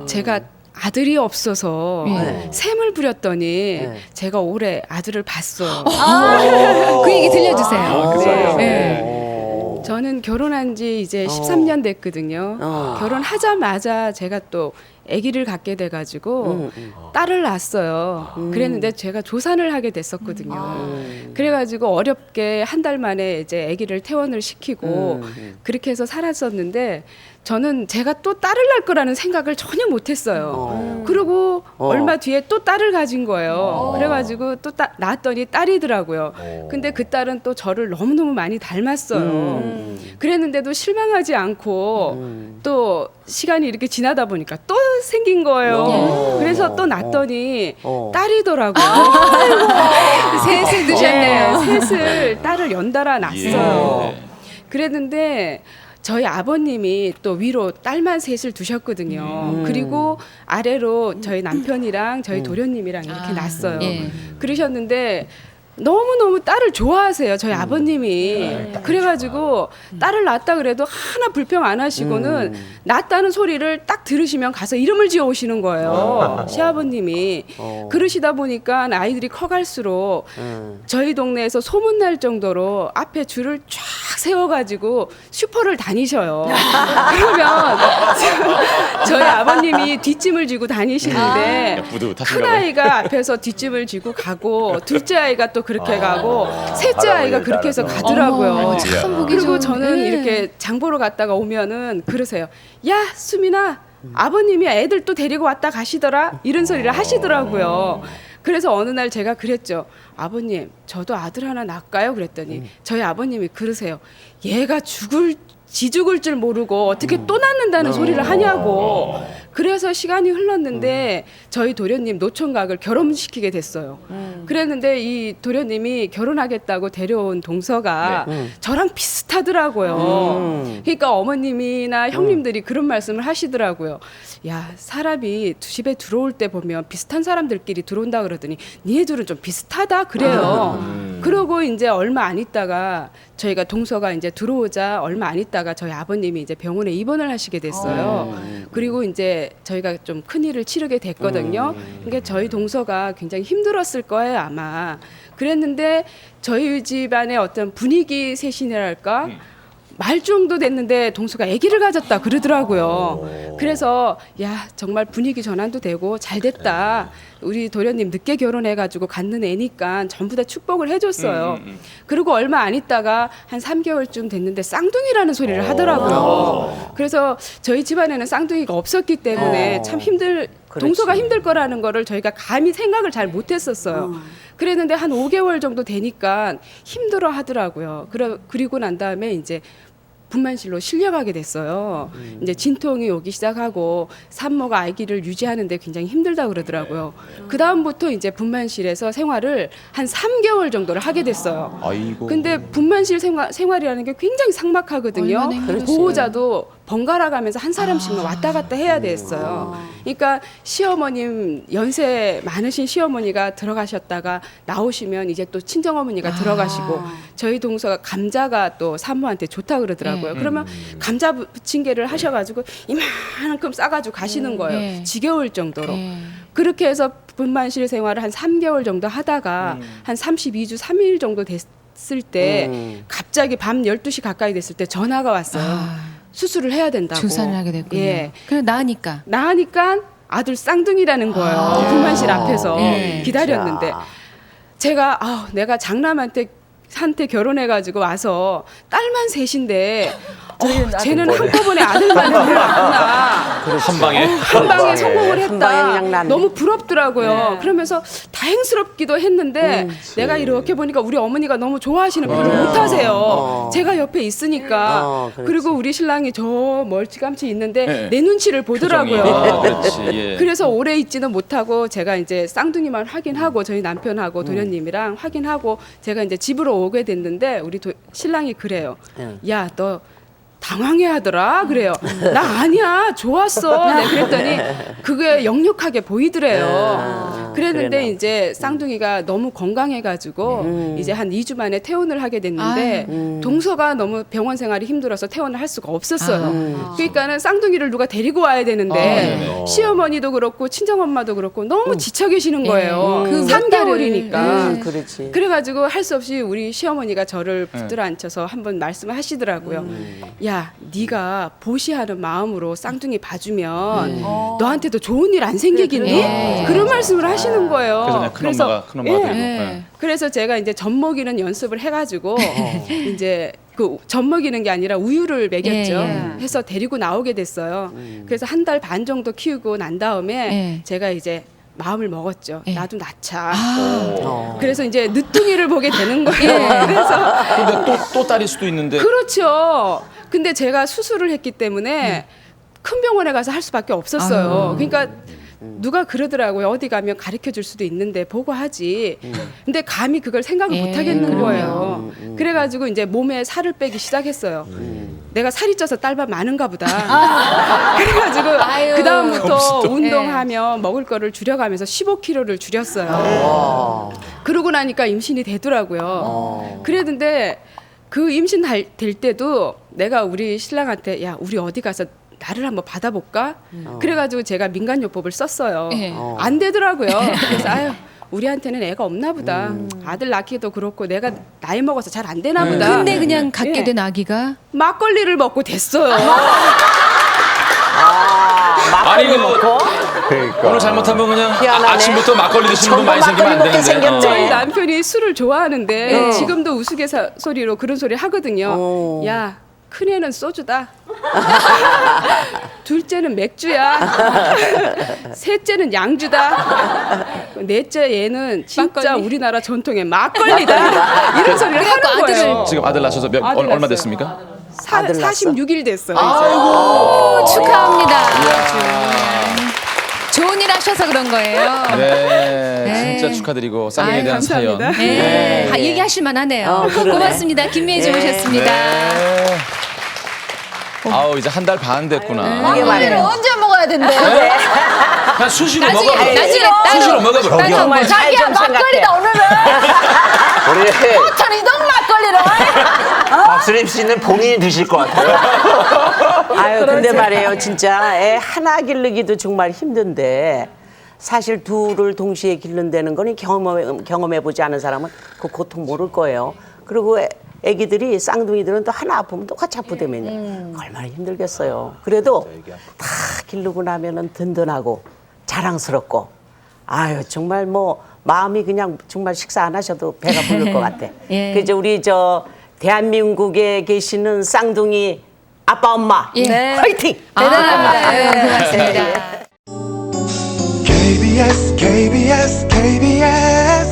제가 아들이 없어서 네. 셈을 부렸더니 네. 제가 올해 아들을 봤어요. 그 얘기 들려주세요. 네. 네. 저는 결혼한 지 이제 13년 됐거든요. 결혼하자마자 제가 또 아기를 갖게 돼가지고 딸을 낳았어요. 그랬는데 제가 조산을 하게 됐었거든요. 그래가지고 어렵게 한 달 만에 이제 아기를 퇴원을 시키고 그렇게 해서 살았었는데 저는 제가 또 딸을 낳을 거라는 생각을 전혀 못했어요. 그리고 얼마 뒤에 또 딸을 가진 거예요. 그래가지고 또 낳았더니 딸이더라고요. 근데 그 딸은 또 저를 너무너무 많이 닮았어요. 그랬는데도 실망하지 않고 또 시간이 이렇게 지나다 보니까 또 생긴 거예요. 그래서 또 낳았더니 딸이더라고요. 셋을 드셨네요. 셋을 딸을 연달아 낳았어요. 그랬는데 저희 아버님이 또 위로 딸만 셋을 두셨거든요. 그리고 아래로 저희 남편이랑 저희 도련님이랑 이렇게 낳았어요. 그러셨는데 너무너무 딸을 좋아하세요. 저희 아버님이. 그래가지고 딸을 낳았다 그래도 하나 불평 안 하시고는 낳았다는 소리를 딱 들으시면 가서 이름을 지어 오시는 거예요. 시아버님이. 그러시다 보니까 아이들이 커갈수록 저희 동네에서 소문날 정도로 앞에 줄을 쫙 세워가지고 슈퍼를 다니셔요. 그러면 저희 아버님이 뒷짐을 지고 다니시는데 큰 아이가 앞에서 뒷짐을 지고 가고 둘째 아이가 또 그렇게 가고 셋째 아이가 그렇게 해서 가더라고요. 참 보기 그리고 좋은데. 저는 이렇게 장 보러 갔다가 오면은 그러세요. 야 수민아 아버님이 애들 또 데리고 왔다 가시더라 이런 소리를 하시더라고요. 그래서 어느 날 제가 그랬죠. 아버님 저도 아들 하나 낳을까요? 그랬더니 저희 아버님이 그러세요. 얘가 지 죽을 줄 모르고 어떻게 또 낳는다는 소리를 하냐고. 그래서 시간이 흘렀는데 저희 도련님 노총각을 결혼시키게 됐어요. 그랬는데 이 도련님이 결혼하겠다고 데려온 동서가 저랑 비슷하더라고요. 그러니까 어머님이나 형님들이 그런 말씀을 하시더라고요. 야 사람이 집에 들어올 때 보면 비슷한 사람들끼리 들어온다 그러더니 니네들은 좀 비슷하다 그래요. 그러고 이제 얼마 안 있다가 저희가 동서가 이제 들어오자 얼마 안 있다가 저희 아버님이 이제 병원에 입원을 하시게 됐어요. 그리고 이제 저희가 좀 큰일을 치르게 됐거든요. 그러니까 저희 동서가 굉장히 힘들었을 거예요 아마. 그랬는데 저희 집안의 어떤 분위기 쇄신이랄까 말 정도 됐는데 동서가 아기를 가졌다 그러더라고요. 그래서 야 정말 분위기 전환도 되고 잘 됐다. 우리 도련님 늦게 결혼해가지고 갖는 애니까 전부 다 축복을 해줬어요. 그리고 얼마 안 있다가 한 3개월쯤 됐는데 쌍둥이라는 소리를 하더라고요. 그래서 저희 집안에는 쌍둥이가 없었기 때문에 참 동서가 힘들 거라는 거를 저희가 감히 생각을 잘 못했었어요. 그랬는데 한 5개월 정도 되니까 힘들어 하더라고요. 그리고 난 다음에 이제 분만실로 실려가게 됐어요. 이제 진통이 오기 시작하고 산모가 아기를 유지하는데 굉장히 힘들다 그러더라고요. 그 다음부터 이제 분만실에서 생활을 한 3개월 정도를 하게 됐어요. 아이고. 근데 분만실 생활이라는 게 굉장히 삭막하거든요. 얼마나 힘들었어요. 보호자도 번갈아 가면서 한 사람씩만 왔다 갔다 해야 됐어요. 그러니까 시어머님 연세 많으신 시어머니가 들어가셨다가 나오시면 이제 또 친정어머니가 들어가시고 저희 동서가 감자가 또 산모한테 좋다 그러더라고요. 그러면 감자 부침개를 하셔가지고 이만큼 싸가지고 가시는 거예요. 지겨울 정도로. 그렇게 해서 분만실 생활을 한 3개월 정도 하다가 한 32주 3일 정도 됐을 때 갑자기 밤 12시 가까이 됐을 때 전화가 왔어요. 수술을 해야 된다고. 조산을 하게 됐군요. 예. 그래 나으니까. 아들 쌍둥이라는 거예요. 분만실 앞에서 기다렸는데 제가 내가 장남한테 결혼해가지고 와서 딸만 셋인데 쟤는 한꺼번에 아들만 낳았구나. 한 방에 한 방에 성공을 한 방에 했다. 그냥 낳네. 너무 부럽더라고요. 그러면서 다행스럽기도 했는데 내가 이렇게 보니까 우리 어머니가 너무 좋아하시는 표현을 못하세요. 제가 옆에 있으니까. 그리고 우리 신랑이 저 멀찌감치 있는데 내 눈치를 보더라고요. 그렇지. 그래서 오래 있지는 못하고 제가 이제 쌍둥이만 확인하고 저희 남편하고 도련님이랑 확인하고 제가 이제 집으로 오게 됐는데 우리 신랑이 그래요. 야, 너 당황해하더라 그래요. 나 아니야 좋았어. 네, 그랬더니 그게 역력하게 보이더래요. 그랬는데 그래요. 이제 쌍둥이가 너무 건강해가지고 이제 한 2주 만에 퇴원을 하게 됐는데 동서가 너무 병원 생활이 힘들어서 퇴원을 할 수가 없었어요. 그러니까는 쌍둥이를 누가 데리고 와야 되는데 시어머니도 그렇고 친정엄마도 그렇고 너무 지쳐 계시는 거예요. 그 3개월이니까. 그렇지. 그래가지고 할 수 없이 우리 시어머니가 저를 붙들어 앉혀서 한번 말씀을 하시더라고요. 야, 네가 보시하는 마음으로 쌍둥이 봐주면 너한테도 좋은 일 안 생기겠니? 그런 말씀을 하시는 거예요. 그래서 그냥 큰엄마가 데리고. 네. 그래서 제가 이제 젖 먹이는 연습을 해가지고 이제 그 젖 먹이는 게 아니라 우유를 먹였죠. 해서 데리고 나오게 됐어요. 그래서 한 달 반 정도 키우고 난 다음에 제가 이제 마음을 먹었죠. 나도 낳자. 그래서 이제 늦둥이를 보게 되는 거예요. 그래서 근데 또 딸일 수도 있는데. 그렇죠. 근데 제가 수술을 했기 때문에 큰 병원에 가서 할 수밖에 없었어요. 그러니까 누가 그러더라고요. 어디 가면 가르쳐 줄 수도 있는데 보고 하지. 근데 감히 그걸 생각을 못 하겠는 거예요. 그래가지고 이제 몸에 살을 빼기 시작했어요. 내가 살이 쪄서 딸밥 많은가 보다. 그래가지고 그 다음부터 운동하며 먹을 거를 줄여가면서 15kg를 줄였어요. 그러고 나니까 임신이 되더라고요. 그랬는데 그 임신 될 때도 내가 우리 신랑한테 야 우리 어디 가서 나를 한번 받아볼까? 그래가지고 제가 민간요법을 썼어요. 안 되더라고요. 그래서 아유 우리한테는 애가 없나 보다. 아들 낳기도 그렇고 내가 나이 먹어서 잘 안 되나 보다. 근데 그냥 갖게 된 아기가 막걸리를 먹고 됐어요. 아니 이거 그러니까. 오늘 잘못하면 그냥 희한하네. 아침부터 막걸리 드시는 분 많이 생기면 안 막걸리 먹게 되는데. 생겼네. 저희 남편이 술을 좋아하는데 지금도 우스갯소리로 그런 소리 하거든요. 야 큰애는 소주다. 둘째는 맥주야. 셋째는 양주다. 넷째 얘는 진짜 우리나라 전통의 막걸리다. 이런 소리를 하는 거예요. 지금 아들 낳으셔서 아들 얼마 낳았어요. 됐습니까? 아들 낳았어. 46일 됐어요. 오, 축하합니다. 좋은 일 하셔서 그런 거예요. 네, 진짜 축하드리고 쌍둥이에 대한 사연. 감사합니다. 네, 얘기하실 만하네요. 고맙습니다. 김미애 오셨습니다. 네. 아우 이제 한 달 반 됐구나. 막걸리를 언제 먹어야 된대? 그냥 수시로 먹어. 나중에 수시로 먹어버려. 정말 자기야 막걸리다 오늘은. 우리 천 이동 막걸리를. 박수림 씨는 본인이 드실 것 같아요. 아유 근데 말이에요 진짜 애 하나 기르기도 정말 힘든데 사실 둘을 동시에 기른다는 거는 경험해보지 않은 사람은 그 고통 모를 거예요. 그리고 애기들이 쌍둥이들은 또 하나 아프면 똑같이 아프다면요. 얼마나 힘들겠어요. 그래도 다 기르고 나면은 든든하고 자랑스럽고 아유 정말 뭐 마음이 그냥 정말 식사 안 하셔도 배가 부를 것 같아. 그래서 우리 저 대한민국에 계시는 쌍둥이 아빠 엄마 화이팅! 대단합니다. 고맙습니다. KBS KBS KBS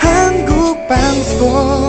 한국방송